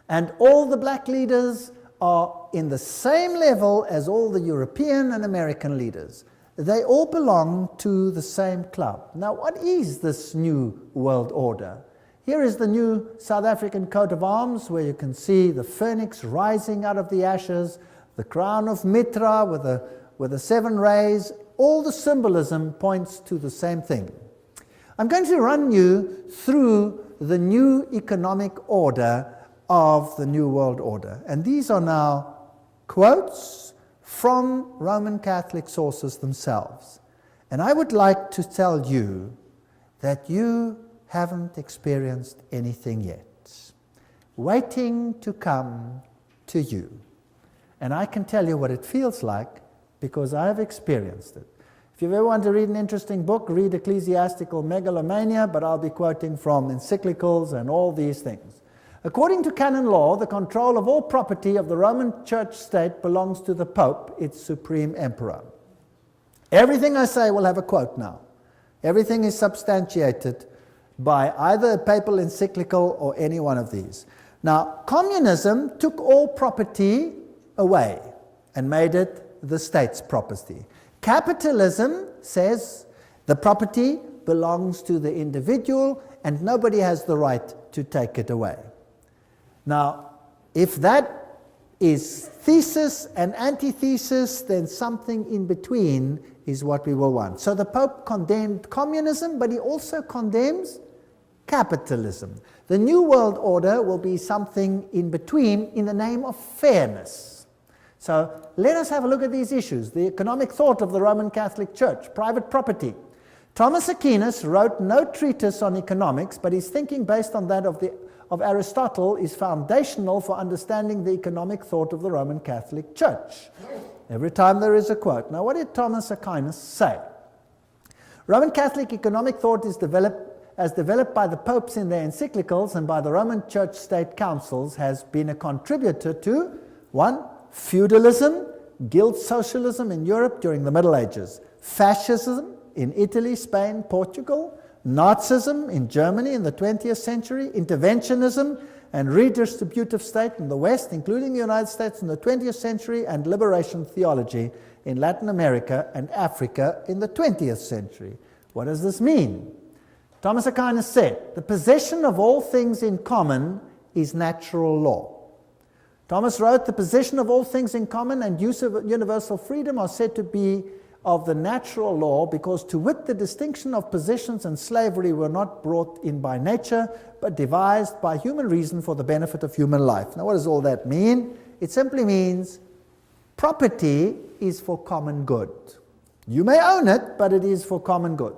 And all the black leaders are in the same level as all the European and American leaders. They all belong to the same club. Now, what is this new world order? Here is the new South African coat of arms, where you can see the phoenix rising out of the ashes, the crown of Mitra with the 7 rays. All the symbolism points to the same thing. I'm going to run you through the new economic order of the New World Order. And these are now quotes from Roman Catholic sources themselves. And I would like to tell you that you haven't experienced anything yet. Waiting to come to you. And I can tell you what it feels like because I have experienced it. If you ever want to read an interesting book, read Ecclesiastical Megalomania, but I'll be quoting from encyclicals and all these things. According to canon law, the control of all property of the Roman Church state belongs to the Pope, its supreme emperor. Everything I say will have a quote now. Everything is substantiated by either a papal encyclical or any one of these. Now, communism took all property away and made it the state's property. Capitalism says the property belongs to the individual and nobody has the right to take it away. Now, if that is thesis and antithesis, then something in between is what we will want. So the Pope condemned communism, but he also condemns capitalism. The New World Order will be something in between in the name of fairness. So let us have a look at these issues. The economic thought of the Roman Catholic Church, private property. Thomas Aquinas wrote no treatise on economics, but his thinking based on that of Aristotle is foundational for understanding the economic thought of the Roman Catholic Church. Every time there is a quote. Now, what did Thomas Aquinas say? Roman Catholic economic thought is developed by the popes in their encyclicals and by the Roman Church State Councils, has been a contributor to 1. Feudalism, guild socialism in Europe during the Middle Ages, fascism in Italy, Spain, Portugal, Nazism in Germany in the 20th century, interventionism and redistributive state in the West, including the United States in the 20th century, and liberation theology in Latin America and Africa in the 20th century. What does this mean? Thomas Aquinas said, the possession of all things in common is natural law. Thomas wrote, the possession of all things in common and use of universal freedom are said to be of the natural law, because to wit the distinction of possessions and slavery were not brought in by nature, but devised by human reason for the benefit of human life. Now what does all that mean? It simply means property is for common good. You may own it, but it is for common good.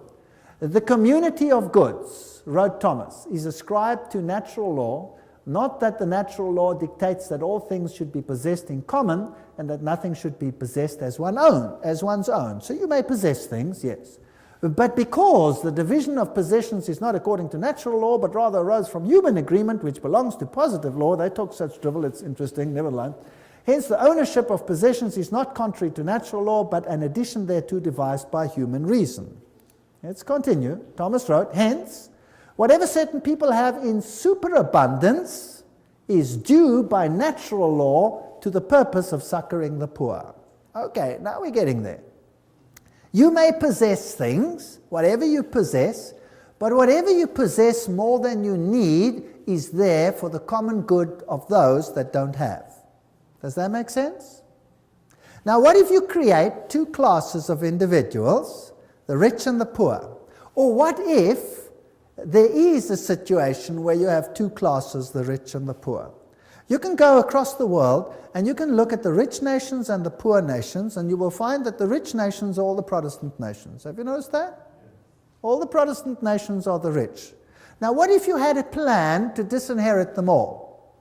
The community of goods, wrote Thomas, is ascribed to natural law, not that the natural law dictates that all things should be possessed in common and that nothing should be possessed as one's own. So you may possess things, yes. But because the division of possessions is not according to natural law, but rather arose from human agreement, which belongs to positive law, they talk such drivel, it's interesting, never mind. Hence, the ownership of possessions is not contrary to natural law, but an addition thereto devised by human reason. Let's continue. Thomas wrote, hence, whatever certain people have in superabundance is due by natural law to the purpose of succoring the poor. Okay, now we're getting there. You may possess things, whatever you possess, but whatever you possess more than you need is there for the common good of those that don't have. Does that make sense? Now, what if you create two classes of individuals, the rich and the poor? Or what if there is a situation where you have two classes, the rich and the poor? You can go across the world and you can look at the rich nations and the poor nations, and you will find that the rich nations are all the Protestant nations. Have you noticed that? All the Protestant nations are the rich. Now, what if you had a plan to disinherit them all,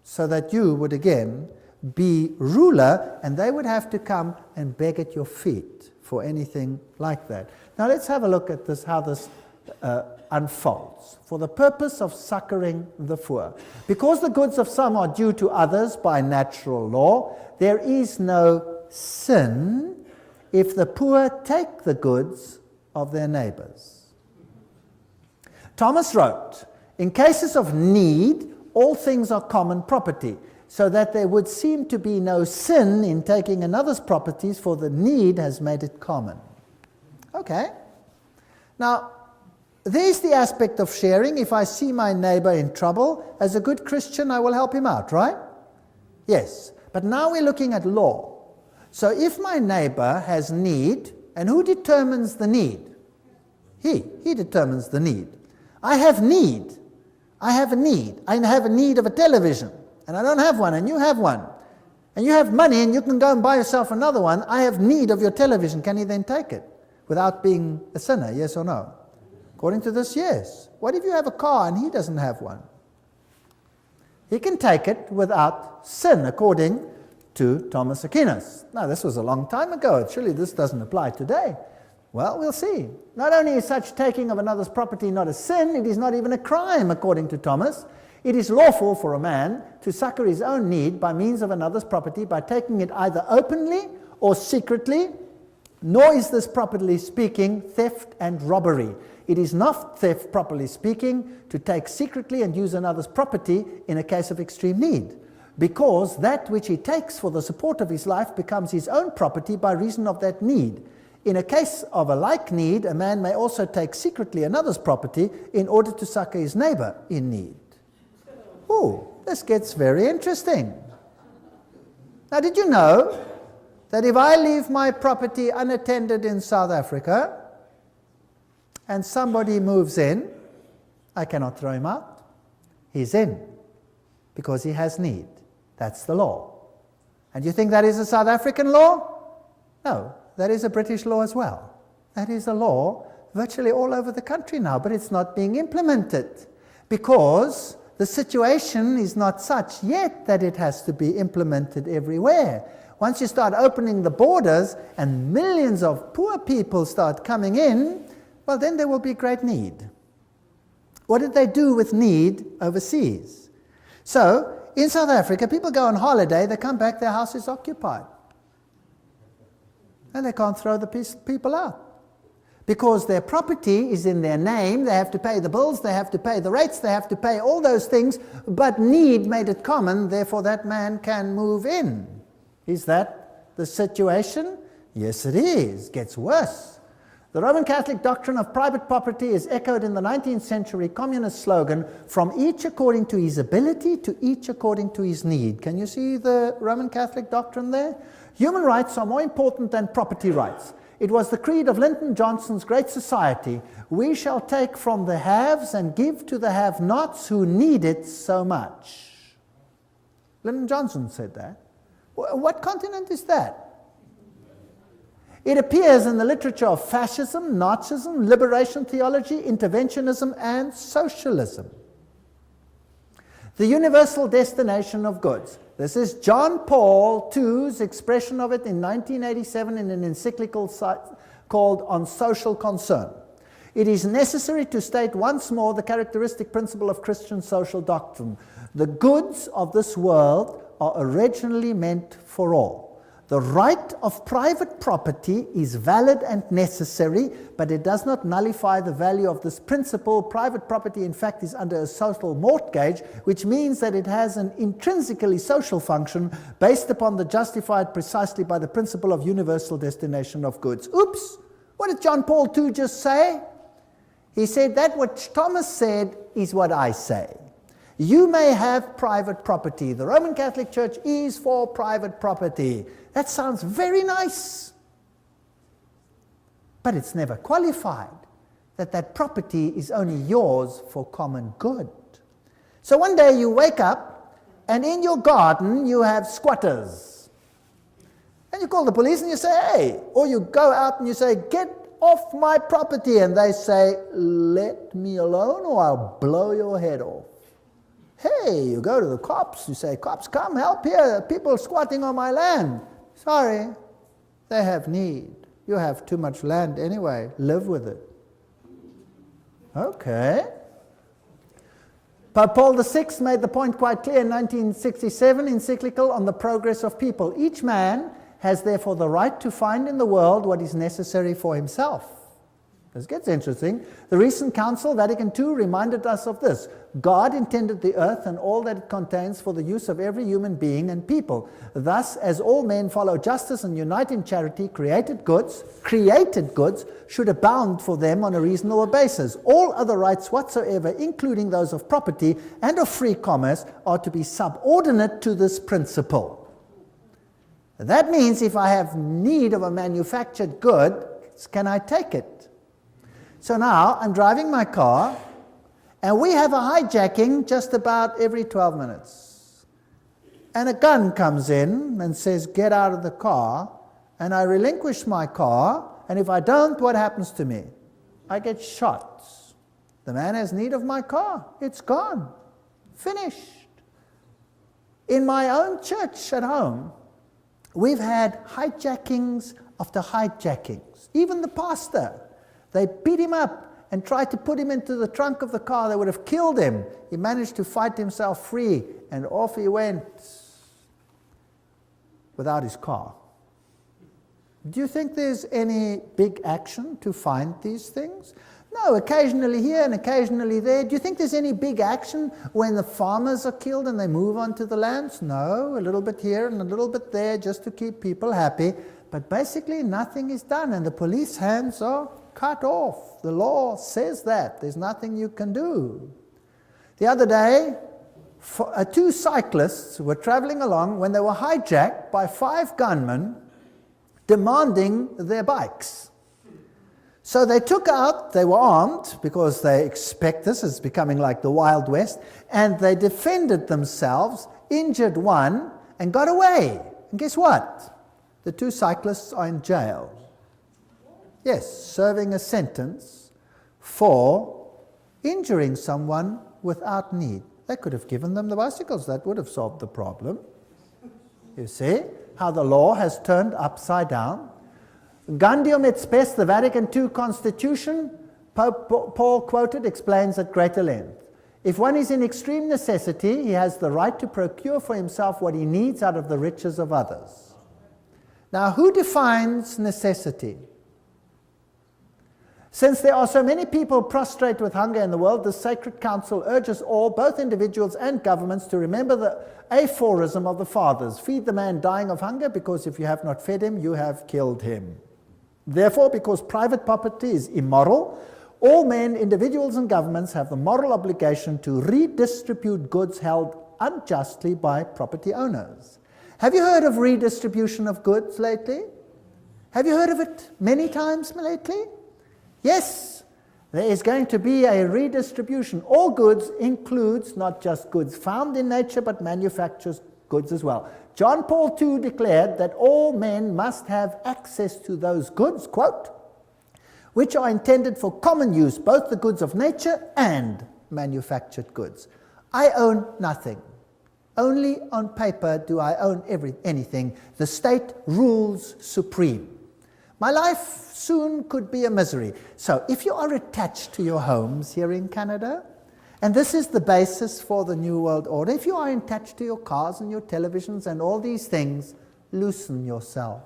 so that you would again be ruler and they would have to come and beg at your feet for anything like that? Now let's have a look at this, how this unfolds. For the purpose of succoring the poor. Because the goods of some are due to others by natural law, there is no sin if the poor take the goods of their neighbors. Thomas wrote, in cases of need, all things are common property, so that there would seem to be no sin in taking another's properties, for the need has made it common. Okay. Now, there's the aspect of sharing. If I see my neighbor in trouble, as a good Christian, I will help him out, right? Yes. But now we're looking at law. So if my neighbor has need, and who determines the need? He determines the need. I have need. I have a need. I have a need of a television, and I don't have one, and you have one. And you have money, and you can go and buy yourself another one. I have need of your television. Can he then take it without being a sinner, yes or no? According to this, yes. What if you have a car and he doesn't have one? He can take it without sin, according to Thomas Aquinas. Now, this was a long time ago. Surely this doesn't apply today. Well, we'll see. Not only is such taking of another's property not a sin, it is not even a crime, according to Thomas. It is lawful for a man to succor his own need by means of another's property by taking it either openly or secretly, nor is this, properly speaking, theft and robbery. It is not theft, properly speaking, to take secretly and use another's property in a case of extreme need, because that which he takes for the support of his life becomes his own property by reason of that need. In a case of a like need, a man may also take secretly another's property in order to succor his neighbor in need. Ooh, this gets very interesting. Now, did you know that if I leave my property unattended in South Africa and somebody moves in, I cannot throw him out? He's in because he has need. That's the law. And you think that is a South African law? No, that is a British law as well. That is a law virtually all over the country now, but it's not being implemented because the situation is not such yet that it has to be implemented everywhere. Once you start opening the borders and millions of poor people start coming in, well, then there will be great need. What did they do with need overseas? So, in South Africa, people go on holiday, they come back, their house is occupied. And they can't throw the people out. Because their property is in their name, they have to pay the bills, they have to pay the rates, they have to pay all those things, but need made it common, therefore that man can move in. Is that the situation? Yes, it is. It gets worse. The Roman Catholic doctrine of private property is echoed in the 19th century communist slogan, from each according to his ability to each according to his need. Can you see the Roman Catholic doctrine there? Human rights are more important than property rights. It was the creed of Lyndon Johnson's Great Society. We shall take from the haves and give to the have-nots who need it so much. Lyndon Johnson said that. What continent is that? It appears in the literature of fascism, Nazism, liberation theology, interventionism, and socialism. The universal destination of goods. This is John Paul II's expression of it in 1987 in an encyclical called On Social Concern. It is necessary to state once more the characteristic principle of Christian social doctrine. The goods of this world are originally meant for all. The right of private property is valid and necessary, but it does not nullify the value of this principle. Private property, in fact, is under a social mortgage, which means that it has an intrinsically social function based upon the justified precisely by the principle of universal destination of goods. Oops! What did John Paul II just say? He said that what Thomas said is what I say. You may have private property. The Roman Catholic Church is for private property. That sounds very nice. But it's never qualified that that property is only yours for common good. So one day you wake up and in your garden you have squatters. And you call the police and you say, hey, or you go out and you say, get off my property. And they say, let me alone or I'll blow your head off. Hey, you go to the cops, you say, cops, come help here, people are squatting on my land. Sorry, they have need. You have too much land anyway, live with it. Okay. Pope Paul VI made the point quite clear in 1967 encyclical on the progress of people. Each man has therefore the right to find in the world what is necessary for himself. This gets interesting. The recent Council, Vatican II, reminded us of this. God intended the earth and all that it contains for the use of every human being and people. Thus, as all men follow justice and unite in charity, created goods should abound for them on a reasonable basis. All other rights whatsoever, including those of property and of free commerce, are to be subordinate to this principle. That means if I have need of a manufactured good, can I take it? So now I'm driving my car, and we have a hijacking just about every 12 minutes. And a gun comes in and says, get out of the car, and I relinquish my car, and if I don't, what happens to me? I get shot. The man has need of my car. It's gone. Finished. In my own church at home, we've had hijackings after hijackings. Even the pastor. They beat him up and tried to put him into the trunk of the car. They would have killed him. He managed to fight himself free, and off he went without his car. Do you think there's any big action to find these things? No, occasionally here and occasionally there. Do you think there's any big action when the farmers are killed and they move on to the lands? No, a little bit here and a little bit there just to keep people happy. But basically nothing is done and the police hands are cut off. The law says that. There's nothing you can do. The other day, two cyclists were traveling along when they were hijacked by 5 gunmen demanding their bikes. So they were armed because they expect this is becoming like the Wild West, and they defended themselves, injured one, and got away. And guess what? The 2 cyclists are in jail. Yes, serving a sentence for injuring someone without need. They could have given them the bicycles. That would have solved the problem. You see how the law has turned upside down? Gaudium et Spes, the Vatican II Constitution, Pope Paul quoted, explains at greater length. If one is in extreme necessity, he has the right to procure for himself what he needs out of the riches of others. Now, who defines necessity? Since there are so many people prostrate with hunger in the world, the Sacred Council urges all, both individuals and governments, to remember the aphorism of the fathers: feed the man dying of hunger, because if you have not fed him, you have killed him. Therefore, because private property is immoral, all men, individuals and governments have the moral obligation to redistribute goods held unjustly by property owners. Have you heard of redistribution of goods lately? Have you heard of it many times lately? Yes, there is going to be a redistribution. All goods includes not just goods found in nature, but manufactured goods as well. John Paul II declared that all men must have access to those goods, quote, which are intended for common use, both the goods of nature and manufactured goods. I own nothing. Only on paper do I own anything. The state rules supreme. My life soon could be a misery. So if you are attached to your homes here in Canada, and this is the basis for the New World Order, if you are attached to your cars and your televisions and all these things, loosen yourself.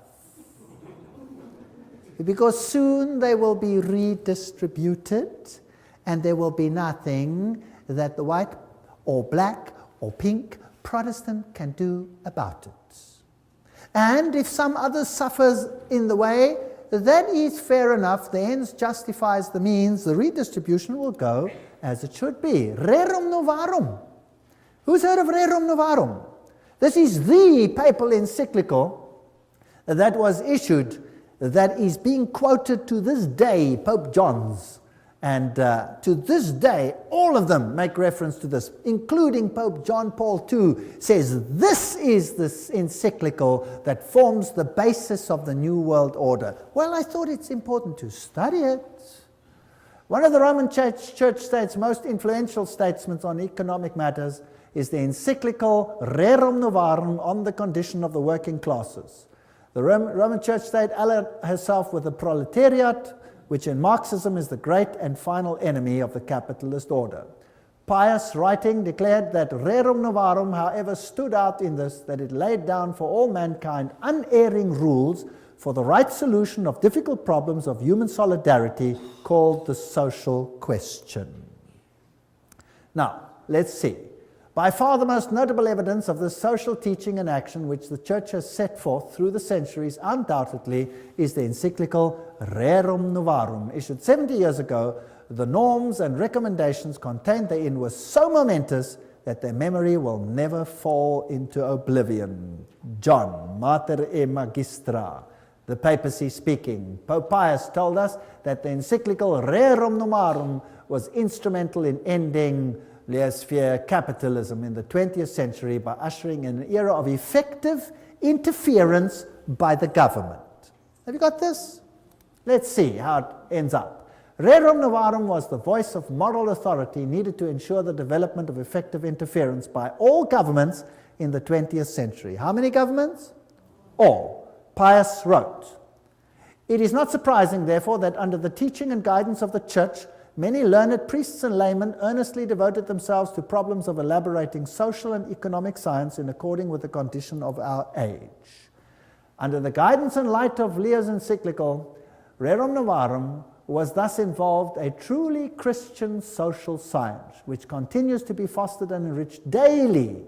Because soon they will be redistributed, and there will be nothing that the white or black or pink Protestant can do about it. And if some other suffers in the way, that is fair enough. The ends justifies the means. The redistribution will go as it should be. Rerum novarum. Who's heard of Rerum novarum? This is the papal encyclical that was issued, that is being quoted to this day, Pope John's. And to this day, all of them make reference to this, including Pope John Paul II, says this is this encyclical that forms the basis of the New World Order. Well, I thought it's important to study it. One of the Roman Church State's most influential statesmen on economic matters is the encyclical Rerum Novarum on the condition of the working classes. The Roman Church State allied herself with the proletariat, which in Marxism is the great and final enemy of the capitalist order. Pius, writing, declared that Rerum Novarum, however, stood out in this, that it laid down for all mankind unerring rules for the right solution of difficult problems of human solidarity, called the social question. Now, let's see. By far the most notable evidence of this social teaching and action which the Church has set forth through the centuries, undoubtedly, is the encyclical Rerum Novarum, issued 70 years ago. The norms and recommendations contained therein were so momentous that their memory will never fall into oblivion. John, Mater e Magistra, the papacy speaking. Pope Pius told us that the encyclical Rerum Novarum was instrumental in ending laissez-faire capitalism in the 20th century by ushering in an era of effective interference by the government. Have you got this? Let's see how it ends up. Rerum Novarum was the voice of moral authority needed to ensure the development of effective interference by all governments in the 20th century. How many governments? All. Pius wrote, "It is not surprising, therefore, that under the teaching and guidance of the Church, many learned priests and laymen earnestly devoted themselves to problems of elaborating social and economic science in according with the condition of our age. Under the guidance and light of Leo's encyclical, Rerum Novarum was thus involved a truly Christian social science, which continues to be fostered and enriched daily.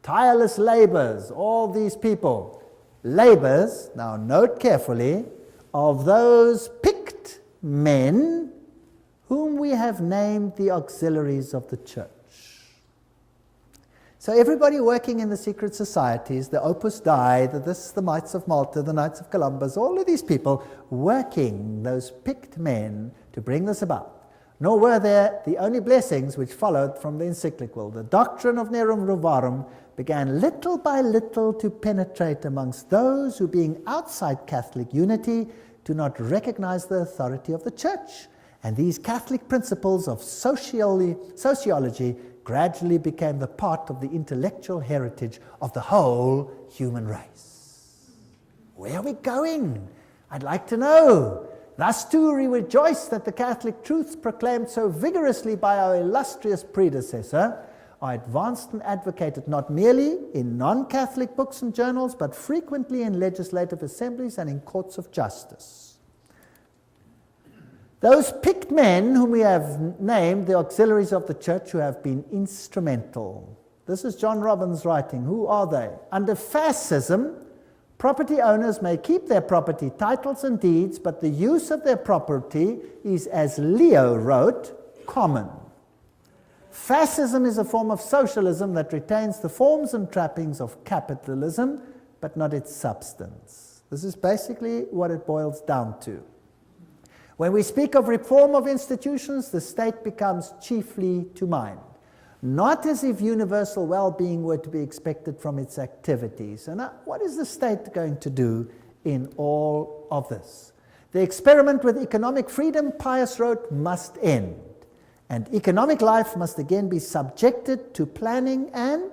Tireless labors, all these people, labors, now note carefully, of those picked men whom we have named the auxiliaries of the church. So everybody working in the secret societies, the Opus Dei, the Knights of Malta, the Knights of Columbus, all of these people working, those picked men, to bring this about. Nor were there the only blessings which followed from the encyclical. The doctrine of Rerum Novarum began little by little to penetrate amongst those who, being outside Catholic unity, do not recognize the authority of the church. And these Catholic principles of sociology gradually became the part of the intellectual heritage of the whole human race. Where are we going? I'd like to know. Thus too we rejoice that the Catholic truths proclaimed so vigorously by our illustrious predecessor are advanced and advocated not merely in non-Catholic books and journals, but frequently in legislative assemblies and in courts of justice. Those picked men whom we have named the auxiliaries of the church, who have been instrumental. This is John Robbins writing. Who are they? Under fascism, property owners may keep their property titles and deeds, but the use of their property is, as Leo wrote, common. Fascism is a form of socialism that retains the forms and trappings of capitalism, but not its substance. This is basically what it boils down to. When we speak of reform of institutions, the state becomes chiefly to mind, not as if universal well-being were to be expected from its activities. And what is the state going to do in all of this? The experiment with economic freedom, Pius wrote, must end, and economic life must again be subjected to planning and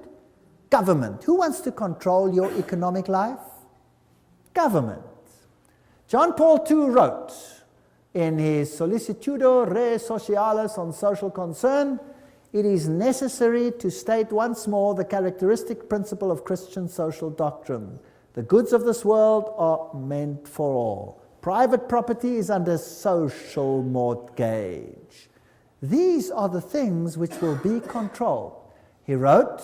government. Who wants to control your economic life? Government. John Paul II wrote, in his Sollicitudo Re Socialis on social concern, it is necessary to state once more the characteristic principle of Christian social doctrine. The goods of this world are meant for all. Private property is under social mortgage. These are the things which will be controlled. He wrote,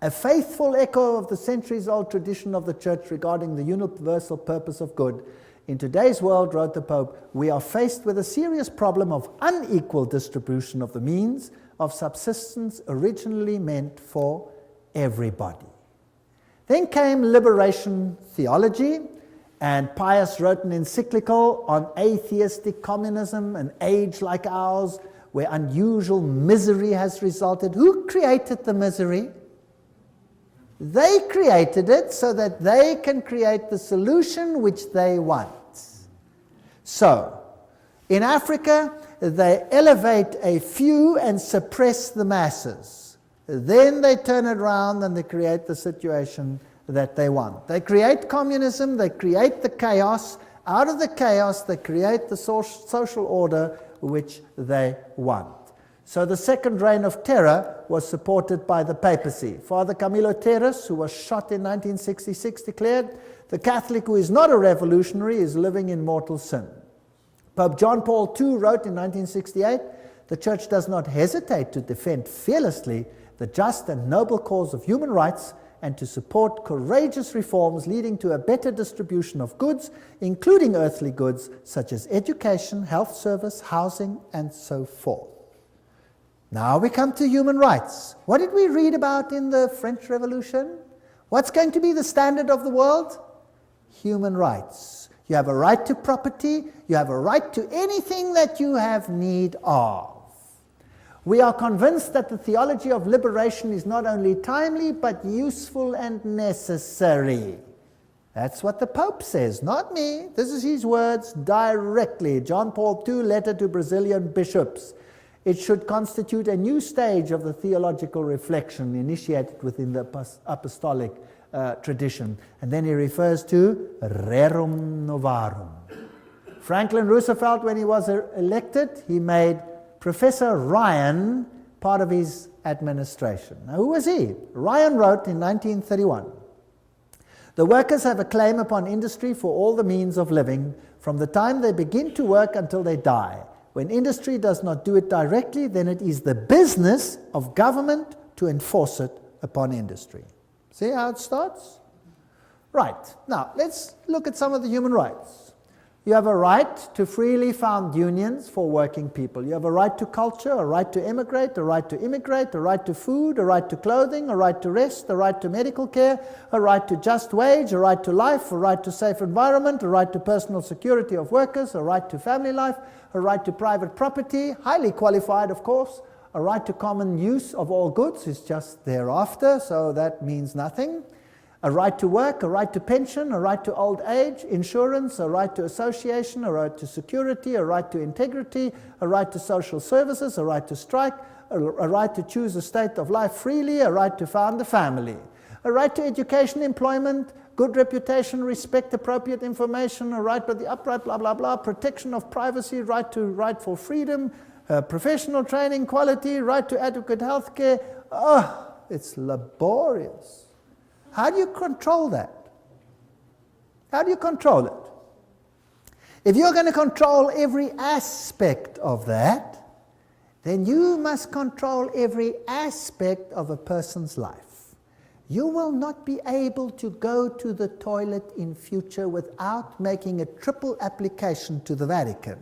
a faithful echo of the centuries-old tradition of the Church regarding the universal purpose of good. In today's world, wrote the Pope, we are faced with a serious problem of unequal distribution of the means of subsistence originally meant for everybody. Then came liberation theology, and Pius wrote an encyclical on atheistic communism, an age like ours, where unusual misery has resulted. Who created the misery? They created it so that they can create the solution which they want. So, in Africa, they elevate a few and suppress the masses. Then they turn it around and they create the situation that they want. They create communism, they create the chaos. Out of the chaos, they create the social order which they want. So the second reign of terror was supported by the papacy. Father Camilo Terres, who was shot in 1966, declared, the Catholic who is not a revolutionary is living in mortal sin. Pope John Paul II wrote in 1968, the Church does not hesitate to defend fearlessly the just and noble cause of human rights and to support courageous reforms leading to a better distribution of goods, including earthly goods such as education, health service, housing, and so forth. Now we come to human rights. What did we read about in the French Revolution? What's going to be the standard of the world? Human rights. You have a right to property. You have a right to anything that you have need of. We are convinced that the theology of liberation is not only timely, but useful and necessary. That's what the Pope says, not me. This is his words directly. John Paul II, letter to Brazilian bishops. It should constitute a new stage of the theological reflection initiated within the apostolic tradition. And then he refers to Rerum Novarum. Franklin Roosevelt, when he was elected, he made Professor Ryan part of his administration. Now, who was he? Ryan wrote in 1931, The workers have a claim upon industry for all the means of living, from the time they begin to work until they die. When industry does not do it directly, then it is the business of government to enforce it upon industry. See how it starts? Right. Now, let's look at some of the human rights. You have a right to freely found unions for working people. You have a right to culture, a right to emigrate, a right to immigrate, a right to food, a right to clothing, a right to rest, a right to medical care, a right to just wage, a right to life, a right to safe environment, a right to personal security of workers, a right to family life, a right to private property, highly qualified of course, a right to common use of all goods is just thereafter, so that means nothing. A right to work, a right to pension, a right to old age, insurance, a right to association, a right to security, a right to integrity, a right to social services, a right to strike, a right to choose a state of life freely, a right to found a family, a right to education, employment, good reputation, respect, appropriate information, a right by the upright, blah, blah, blah, protection of privacy, right for freedom, professional training, quality, right to adequate health care. Oh, it's laborious. How do you control that? How do you control it? If you're going to control every aspect of that, then you must control every aspect of a person's life. You will not be able to go to the toilet in future without making a triple application to the Vatican.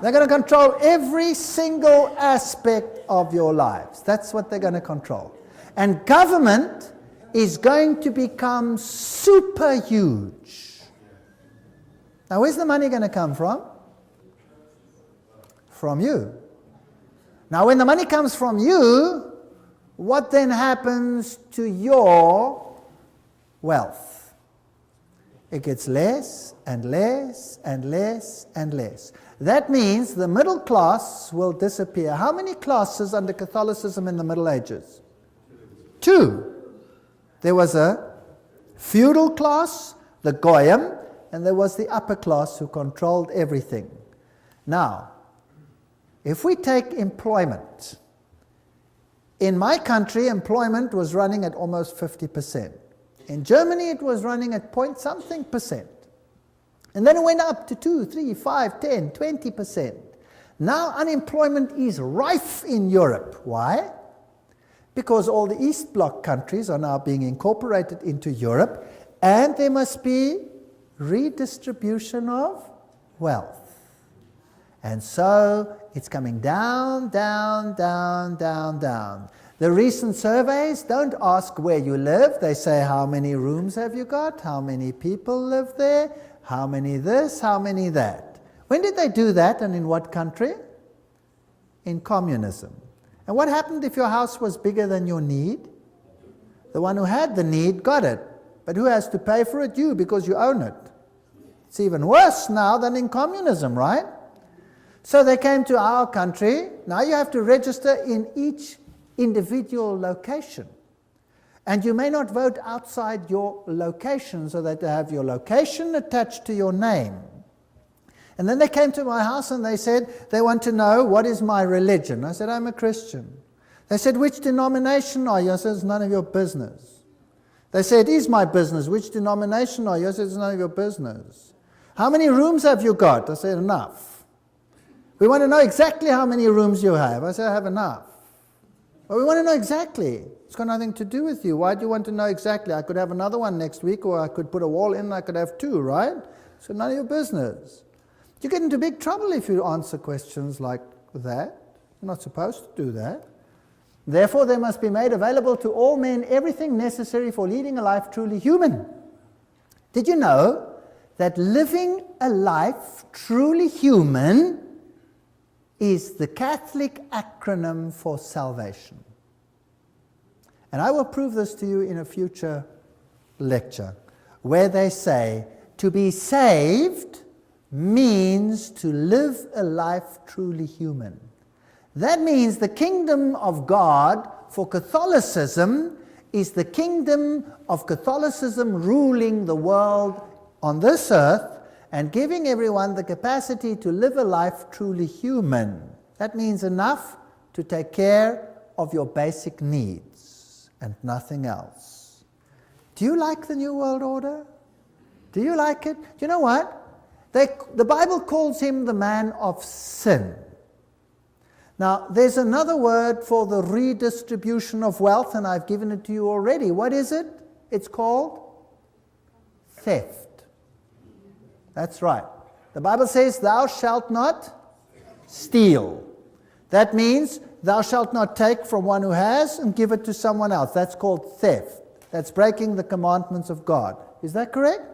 They're going to control every single aspect of your lives. That's what they're going to control. And government is going to become super huge. Now, where's the money going to come from? From you. Now, when the money comes from you, what then happens to your wealth? It gets less and less and less and less. That means the middle class will disappear. How many classes under Catholicism in the Middle Ages? 2. There was a feudal class, the Goyim, and there was the upper class who controlled everything. Now, if we take employment, in my country, employment was running at almost 50%. In Germany, it was running at point something percent. And then it went up to 2, 3, 5, 10, 20%. Now unemployment is rife in Europe. Why? Because all the East Bloc countries are now being incorporated into Europe, and there must be redistribution of wealth. And so it's coming down, down, down, down, down. The recent surveys don't ask where you live. They say, how many rooms have you got? How many people live there? How many this? How many that? When did they do that, and in what country? In communism. And what happened if your house was bigger than your need? The one who had the need got it. But who has to pay for it? You, because you own it. It's even worse now than in communism, right? So they came to our country. Now you have to register in each individual location. And you may not vote outside your location, so that they have your location attached to your name. And then they came to my house and they said they want to know, what is my religion? I said, I'm a Christian. They said, which denomination are you? I said, it's none of your business. They said, it is my business. Which denomination are you? I said, it's none of your business. How many rooms have you got? I said, enough. We want to know exactly how many rooms you have. I said, I have enough. Well, we want to know exactly. It's got nothing to do with you. Why do you want to know exactly? I could have another one next week, or I could put a wall in and I could have 2, right? So none of your business. You get into big trouble if you answer questions like that. You're not supposed to do that. Therefore, there must be made available to all men everything necessary for leading a life truly human. Did you know that living a life truly human is the Catholic acronym for salvation? And I will prove this to you in a future lecture, where they say to be saved means to live a life truly human. That means the kingdom of God for Catholicism is the kingdom of Catholicism ruling the world on this earth and giving everyone the capacity to live a life truly human. That means enough to take care of your basic needs and nothing else. Do you like the New World Order? Do you like it? You know what? The Bible calls him the man of sin. Now, there's another word for the redistribution of wealth, and I've given it to you already. What is it? It's called theft. That's right. The Bible says, thou shalt not steal. That means thou shalt not take from one who has and give it to someone else. That's called theft. That's breaking the commandments of God. Is that correct?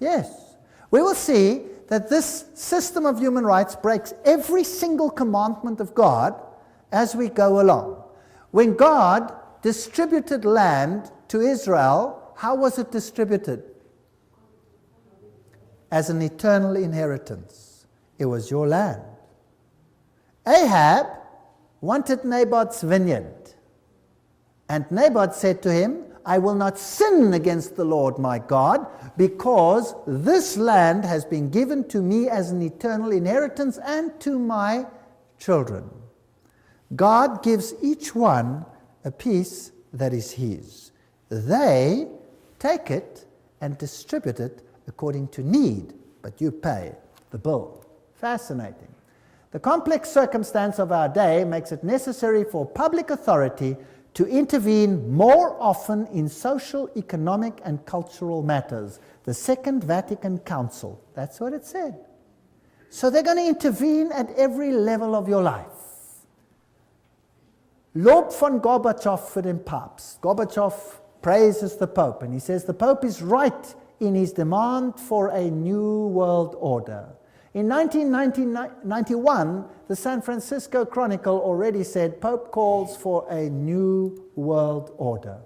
Yes. We will see that this system of human rights breaks every single commandment of God as we go along. When God distributed land to Israel, how was it distributed? As an eternal inheritance. It was your land. Ahab wanted Naboth's vineyard. And Naboth said to him, I will not sin against the Lord my God, because this land has been given to me as an eternal inheritance and to my children. God gives each one a piece that is his. They take it and distribute it according to need, but you pay the bill. Fascinating. The complex circumstance of our day makes it necessary for public authority to intervene more often in social, economic, and cultural matters. The Second Vatican Council, that's what it said. So they're going to intervene at every level of your life. Lob von Gorbachev für den Papst. Gorbachev praises the Pope, and he says the Pope is right in his demand for a new world order. In 1991, the San Francisco Chronicle already said Pope calls for a new world order.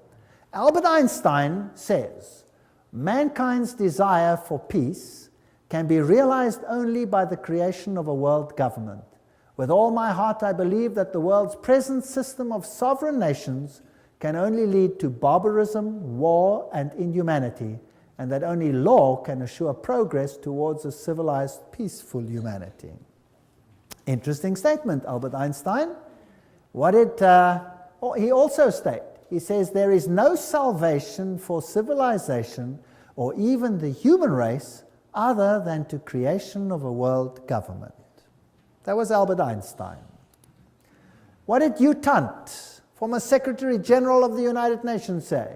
Albert Einstein says, mankind's desire for peace can be realized only by the creation of a world government. With all my heart, I believe that the world's present system of sovereign nations can only lead to barbarism, war, and inhumanity, and that only law can assure progress towards a civilized, peaceful humanity. Interesting statement, Albert Einstein. What did he also state? He says, there is no salvation for civilization or even the human race other than to creation of a world government. That was Albert Einstein. What did Hugh Tunt, former Secretary General of the United Nations, say?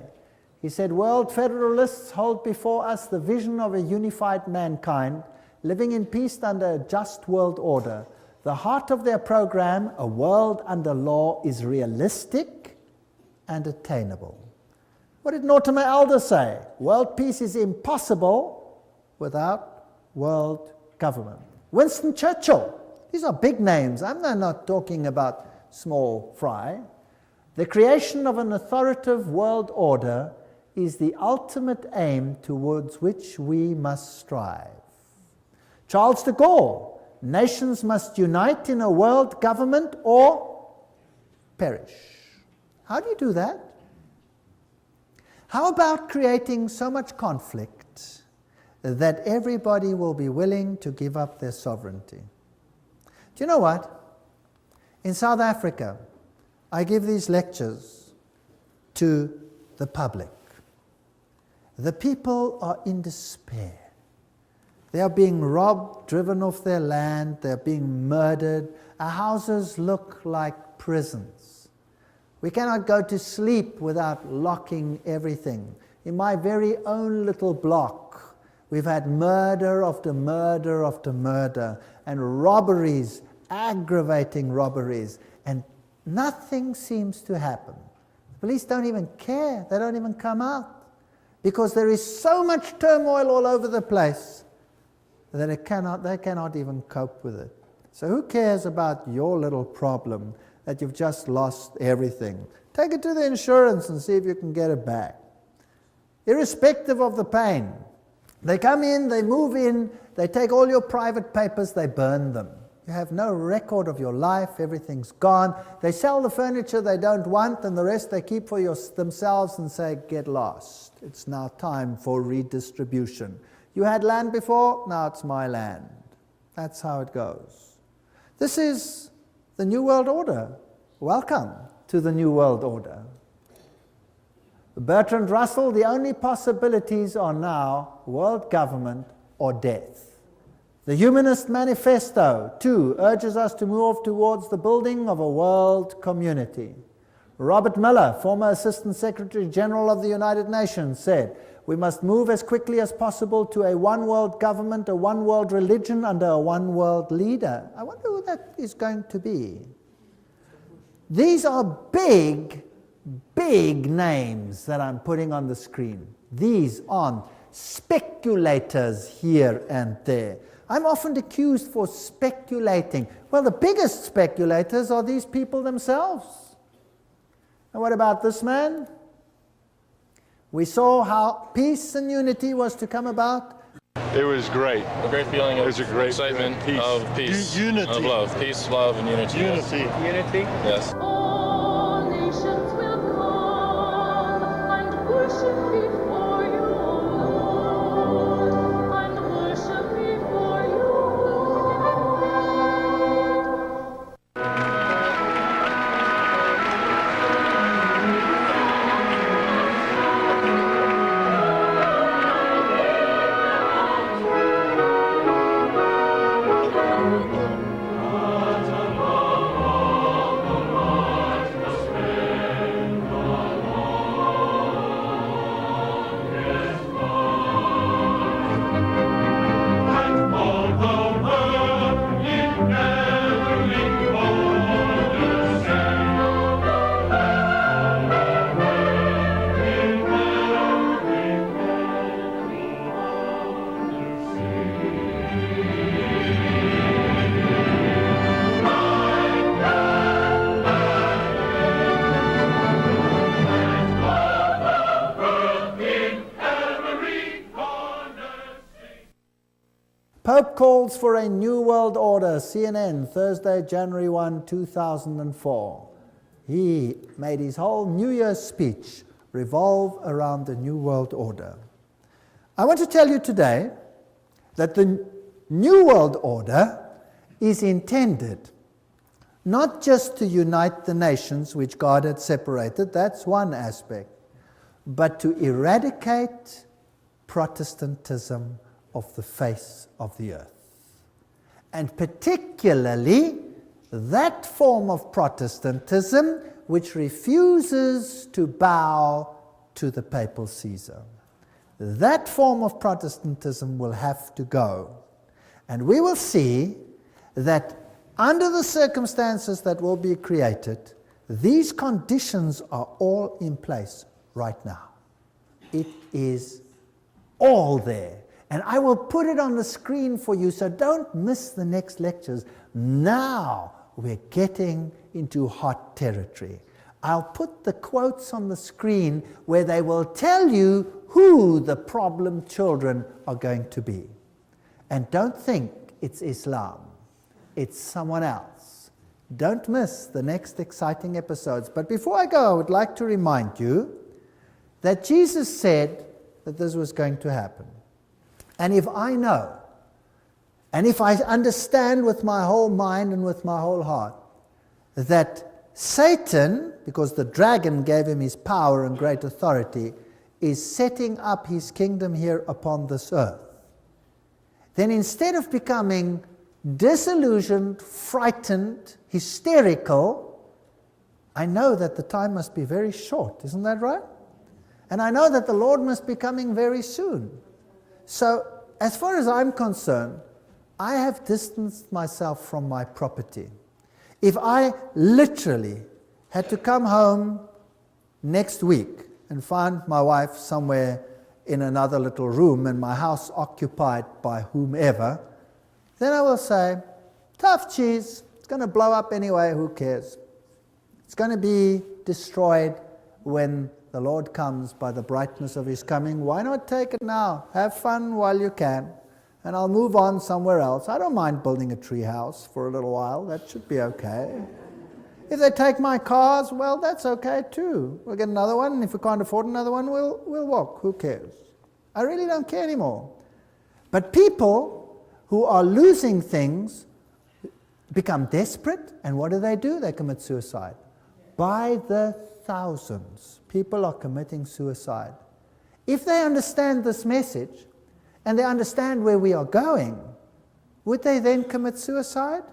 He said, world federalists hold before us the vision of a unified mankind living in peace under a just world order. The heart of their program, a world under law, is realistic and attainable. What did Mortimer Adler say? World peace is impossible without world government. Winston Churchill. These are big names. I'm not talking about small fry. The creation of an authoritative world order is the ultimate aim towards which we must strive. Charles de Gaulle, nations must unite in a world government or perish. How do you do that? How about creating so much conflict that everybody will be willing to give up their sovereignty? Do you know what? In South Africa, I give these lectures to the public. The people are in despair. They are being robbed, driven off their land, they're being murdered. Our houses look like prisons. We cannot go to sleep without locking everything. In my very own little block, we've had murder after murder after murder, and robberies, aggravating robberies, and nothing seems to happen. The police don't even care. They don't even come out. Because there is so much turmoil all over the place that they cannot even cope with it. So who cares about your little problem that you've just lost everything? Take it to the insurance and see if you can get it back. Irrespective of the pain. They come in, they move in, they take all your private papers, they burn them. You have no record of your life, everything's gone. They sell the furniture they don't want, and the rest they keep for themselves and say, get lost. It's now time for redistribution. You had land before, now it's my land. That's how it goes. This is the New World Order. Welcome to the New World Order. Bertrand Russell, the only possibilities are now world government or death. The Humanist Manifesto, too, urges us to move towards the building of a world community. Robert Miller, former Assistant Secretary General of the United Nations, said, "We must move as quickly as possible to a one-world government, a one-world religion, under a one-world leader." I wonder who that is going to be. These are big, big names that I'm putting on the screen. These aren't speculators here and there. I'm often accused for speculating. Well, the biggest speculators are these people themselves. And what about this man? We saw how peace and unity was to come about. It was great. A great feeling of excitement, of peace, unity, of love. Peace, love, and unity. Unity. Yes. Unity? Yes. All nations will come and worship before you, Lord, and worship before you, Pope calls for a new world order, CNN, Thursday, January 1, 2004. He made his whole New Year's speech revolve around the new world order. I want to tell you today that the new world order is intended not just to unite the nations which God had separated, that's one aspect, but to eradicate Protestantism of the face of the earth. And particularly that form of Protestantism which refuses to bow to the papal Caesar. That form of Protestantism will have to go. And we will see that under the circumstances that will be created, these conditions are all in place right now. It is all there. And I will put it on the screen for you, so don't miss the next lectures. Now we're getting into hot territory. I'll put the quotes on the screen where they will tell you who the problem children are going to be. And don't think it's Islam. It's someone else. Don't miss the next exciting episodes. But before I go, I would like to remind you that Jesus said that this was going to happen. And if I know, and if I understand with my whole mind and with my whole heart, that Satan, because the dragon gave him his power and great authority, is setting up his kingdom here upon this earth, then instead of becoming disillusioned, frightened, hysterical, I know that the time must be very short, isn't that right? And I know that the Lord must be coming very soon. So, as far as I'm concerned, I have distanced myself from my property. If I literally had to come home next week and find my wife somewhere in another little room and my house occupied by whomever, then I will say, tough cheese, it's going to blow up anyway, who cares? It's going to be destroyed when the Lord comes by the brightness of his coming. Why not take it now? Have fun while you can. And I'll move on somewhere else. I don't mind building a tree house for a little while. That should be okay. If they take my cars, well, that's okay too. We'll get another one. And if we can't afford another one, we'll walk. Who cares? I really don't care anymore. But people who are losing things become desperate. And what do? They commit suicide. By the thousands. People are committing suicide. If they understand this message and they understand where we are going, would they then commit suicide?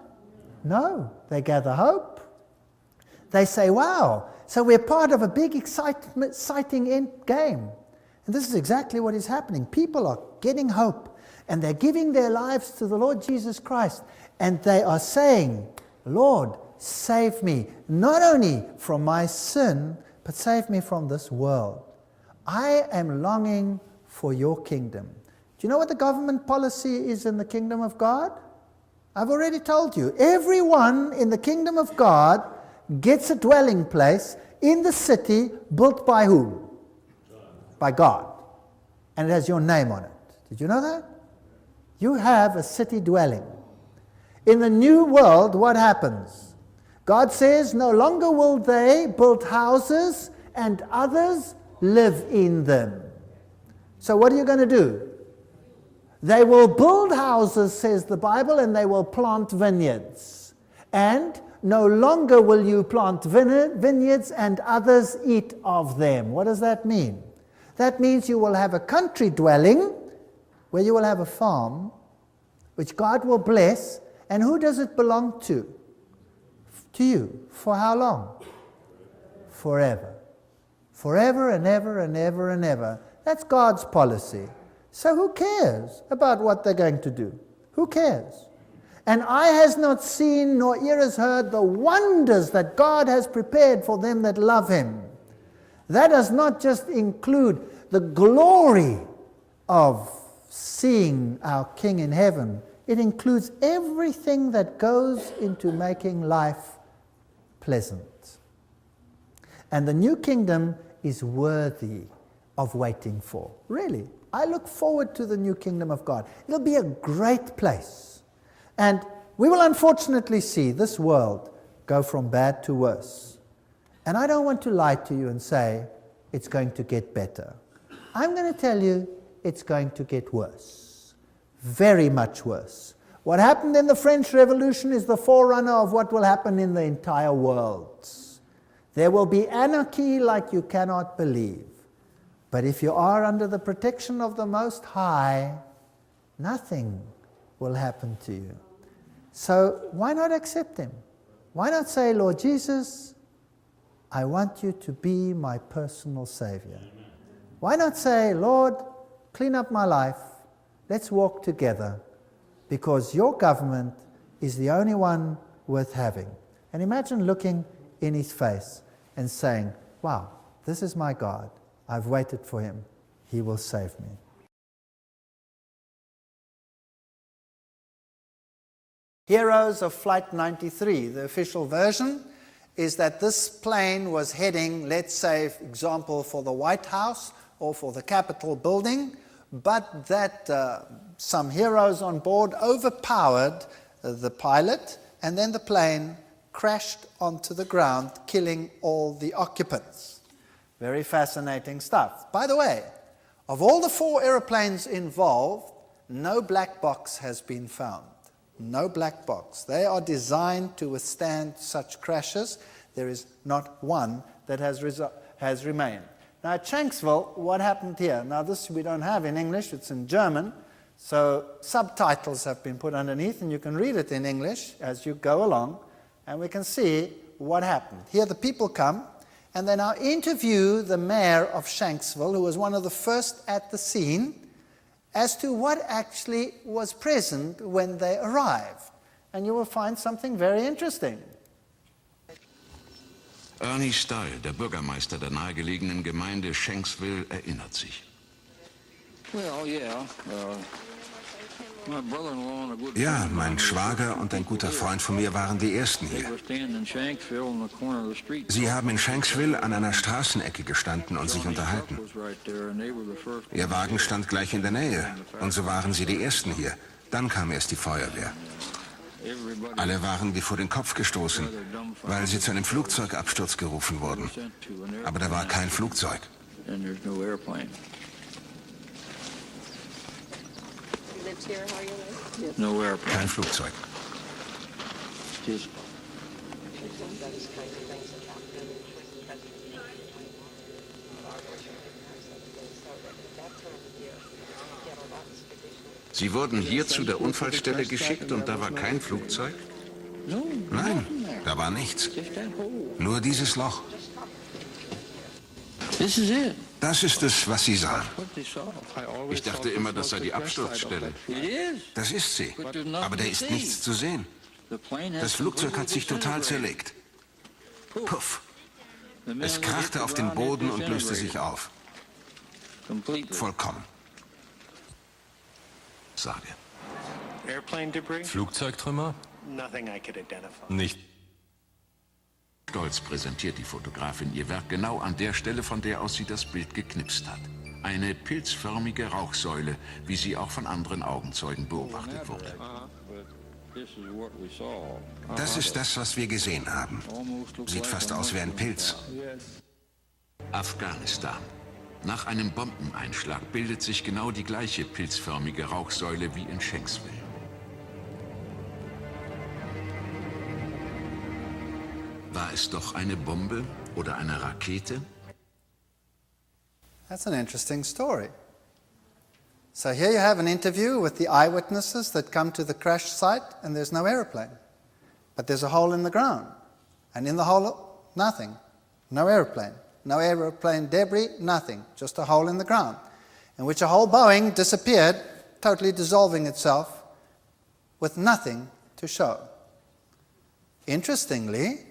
No, they gather hope. They say, wow, so we're part of a big exciting end game. And this is exactly what is happening. People are getting hope, and they're giving their lives to the Lord Jesus Christ, and they are saying, Lord, save me, not only from my sin, but save me from this world. I am longing for your kingdom. Do you know what the government policy is in the kingdom of God? I've already told you. Everyone in the kingdom of God gets a dwelling place in the city built by whom? By God. And it has your name on it. Did you know that? You have a city dwelling. In the new world, what happens? God says, no longer will they build houses and others live in them. So what are you going to do? They will build houses, says the Bible, and they will plant vineyards. And no longer will you plant vineyards and others eat of them. What does that mean? That means you will have a country dwelling where you will have a farm which God will bless. And who does it belong to? To you. For how long? Forever. Forever and ever and ever and ever. That's God's policy. So who cares about what they're going to do? Who cares? And eye has not seen, nor ear has heard the wonders that God has prepared for them that love him. That does not just include the glory of seeing our King in heaven. It includes everything that goes into making life pleasant. And the new kingdom is worthy of waiting for. Really. I look forward to the new kingdom of God. It'll be a great place. And we will unfortunately see this world go from bad to worse. And I don't want to lie to you and say it's going to get better. I'm going to tell you it's going to get worse. Very much worse. What happened in the French Revolution is the forerunner of what will happen in the entire world. There will be anarchy like you cannot believe. But if you are under the protection of the Most High, nothing will happen to you. So why not accept him? Why not say, Lord Jesus, I want you to be my personal Savior? Why not say, Lord, clean up my life. Let's walk together, because your government is the only one worth having. And imagine looking in his face and saying, wow, this is my God. I've waited for him. He will save me. Heroes of Flight 93, the official version, is that this plane was heading, let's say, for example, for the White House or for the Capitol building, but that some heroes on board overpowered the pilot, and then the plane crashed onto the ground, killing all the occupants. Very fascinating stuff. By the way, of all the 4 aeroplanes involved, no black box has been found. No black box. They are designed to withstand such crashes. There is not one that has remained. Now at Shanksville, what happened here? Now this we don't have in English, it's in German, so subtitles have been put underneath, and you can read it in English as you go along, and we can see what happened. Here the people come, and they now interview the mayor of Shanksville, who was one of the first at the scene, as to what actually was present when they arrived. And you will find something very interesting. Ernie Stahl, der Bürgermeister der nahegelegenen Gemeinde Shanksville, erinnert sich. Ja, mein Schwager und ein guter Freund von mir waren die Ersten hier. Sie haben in Shanksville an einer Straßenecke gestanden und sich unterhalten. Ihr Wagen stand gleich in der Nähe, und so waren sie die Ersten hier. Dann kam erst die Feuerwehr. Alle waren wie vor den Kopf gestoßen, weil sie zu einem Flugzeugabsturz gerufen wurden. Aber da war kein Flugzeug. Kein Flugzeug. Sie wurden hier zu der Unfallstelle geschickt und da war kein Flugzeug? Nein, da war nichts. Nur dieses Loch. Das ist es, was Sie sahen. Ich dachte immer, das sei die Absturzstelle. Das ist sie. Aber da ist nichts zu sehen. Das Flugzeug hat sich total zerlegt. Puff. Es krachte auf den Boden und löste sich auf. Vollkommen. Sage. Flugzeugtrümmer? Nicht. Stolz präsentiert die Fotografin ihr Werk genau an der Stelle, von der aus sie das Bild geknipst hat. Eine pilzförmige Rauchsäule, wie sie auch von anderen Augenzeugen beobachtet wurde. Das ist das, was wir gesehen haben. Sieht fast aus wie ein Pilz. Afghanistan. Nach einem Bombeneinschlag bildet sich genau die gleiche pilzförmige Rauchsäule wie in Shanksville. War es doch eine Bombe oder eine Rakete? That's an interesting story. So here you have an interview with the eyewitnesses that come to the crash site, and there's no aeroplane. But there's a hole in the ground. And in the hole, nothing. No aeroplane. No aeroplane debris, nothing. Just a hole in the ground, in which a whole Boeing disappeared, totally dissolving itself, with nothing to show. Interestingly,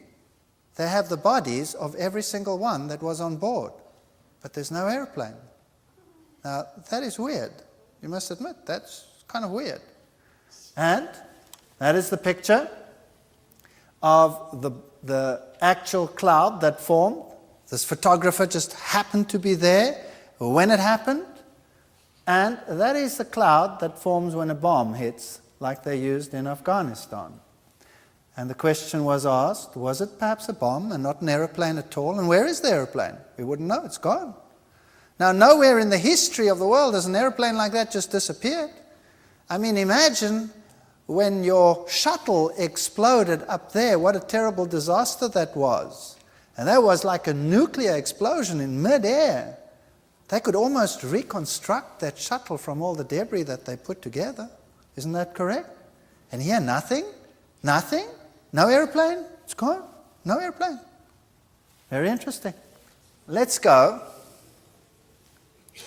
they have the bodies of every single one that was on board, but there's no airplane. Now, that is weird. You must admit, that's kind of weird. And that is the picture of the actual cloud that formed. This photographer just happened to be there when it happened. And that is the cloud that forms when a bomb hits, like they used in Afghanistan. And the question was asked, was it perhaps a bomb and not an aeroplane at all? And where is the aeroplane? We wouldn't know, it's gone. Now, nowhere in the history of the world has an aeroplane like that just disappeared. I mean, imagine when your shuttle exploded up there, what a terrible disaster that was. And that was like a nuclear explosion in mid-air. They could almost reconstruct that shuttle from all the debris that they put together. Isn't that correct? And here, nothing? Nothing? No airplane? It's gone. No airplane. Very interesting. Let's go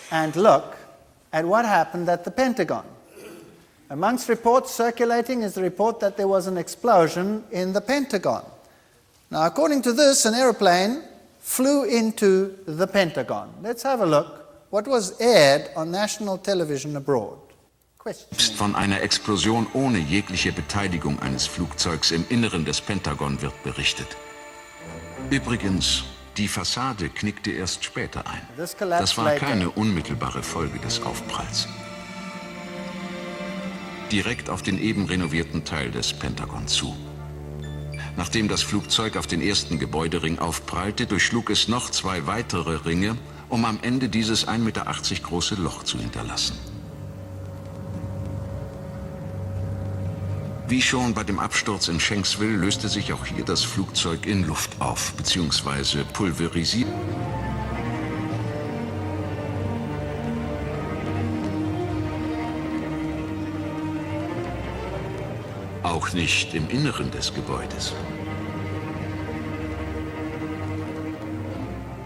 and look at what happened at the Pentagon. Amongst reports circulating is the report that there was an explosion in the Pentagon. Now, according to this, an airplane flew into the Pentagon. Let's have a look what was aired on national television abroad. Von einer Explosion ohne jegliche Beteiligung eines Flugzeugs im Inneren des Pentagon wird berichtet. Übrigens, die Fassade knickte erst später ein. Das war keine unmittelbare Folge des Aufpralls. Direkt auf den eben renovierten Teil des Pentagon zu. Nachdem das Flugzeug auf den ersten Gebäudering aufprallte, durchschlug es noch 2 weitere Ringe, um am Ende dieses 1,80 Meter große Loch zu hinterlassen. Wie schon bei dem Absturz in Shanksville löste sich auch hier das Flugzeug in Luft auf, beziehungsweise pulverisiert. Auch nicht im Inneren des Gebäudes.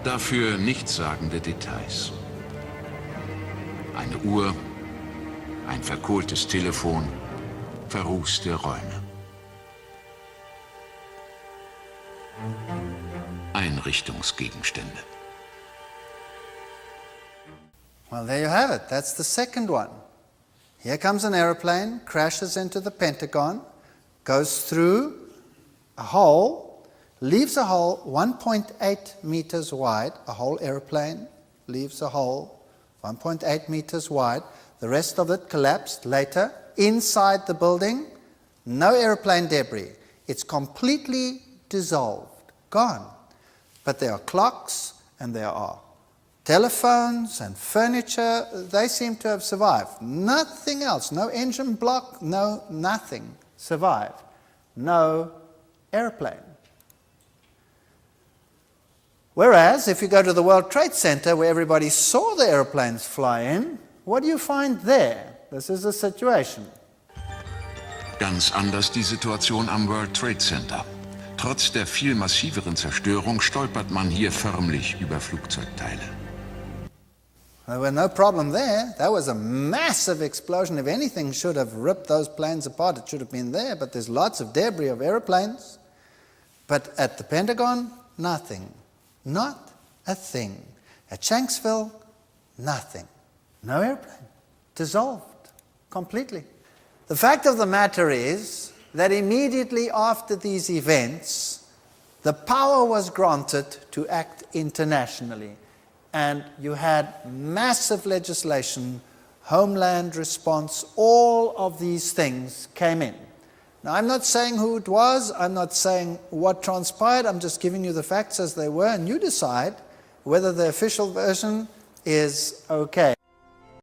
Dafür nichtssagende Details. Eine Uhr, ein verkohltes Telefon, verrußte Räume. Einrichtungsgegenstände. Well, there you have it. That's the second one. Here comes an airplane, crashes into the Pentagon, goes through a hole, leaves a hole 1.8 meters wide. A whole airplane leaves a hole 1.8 meters wide. The rest of it collapsed later. Inside the building, no airplane debris. It's completely dissolved, gone. But there are clocks and there are telephones and furniture. They seem to have survived. Nothing else, no engine block, no nothing survived. No airplane. Whereas, if you go to the World Trade Center where everybody saw the airplanes fly in, what do you find there? this is the situation. Ganz anders die Situation am World Trade Center. Trotz der viel massiveren Zerstörung stolpert man hier förmlich über Flugzeugteile. There was no problem there. That was a massive explosion. If anything should have ripped those planes apart, it should have been there. But there's lots of debris of airplanes. But at the Pentagon, nothing. Not a thing. At Shanksville, nothing. No airplane. Dissolved completely. The fact of the matter is that immediately after these events, the power was granted to act internationally. And you had massive legislation, homeland response, all of these things came in. Now, I'm not saying who it was, I'm not saying what transpired, I'm just giving you the facts as they were, and you decide whether the official version is okay.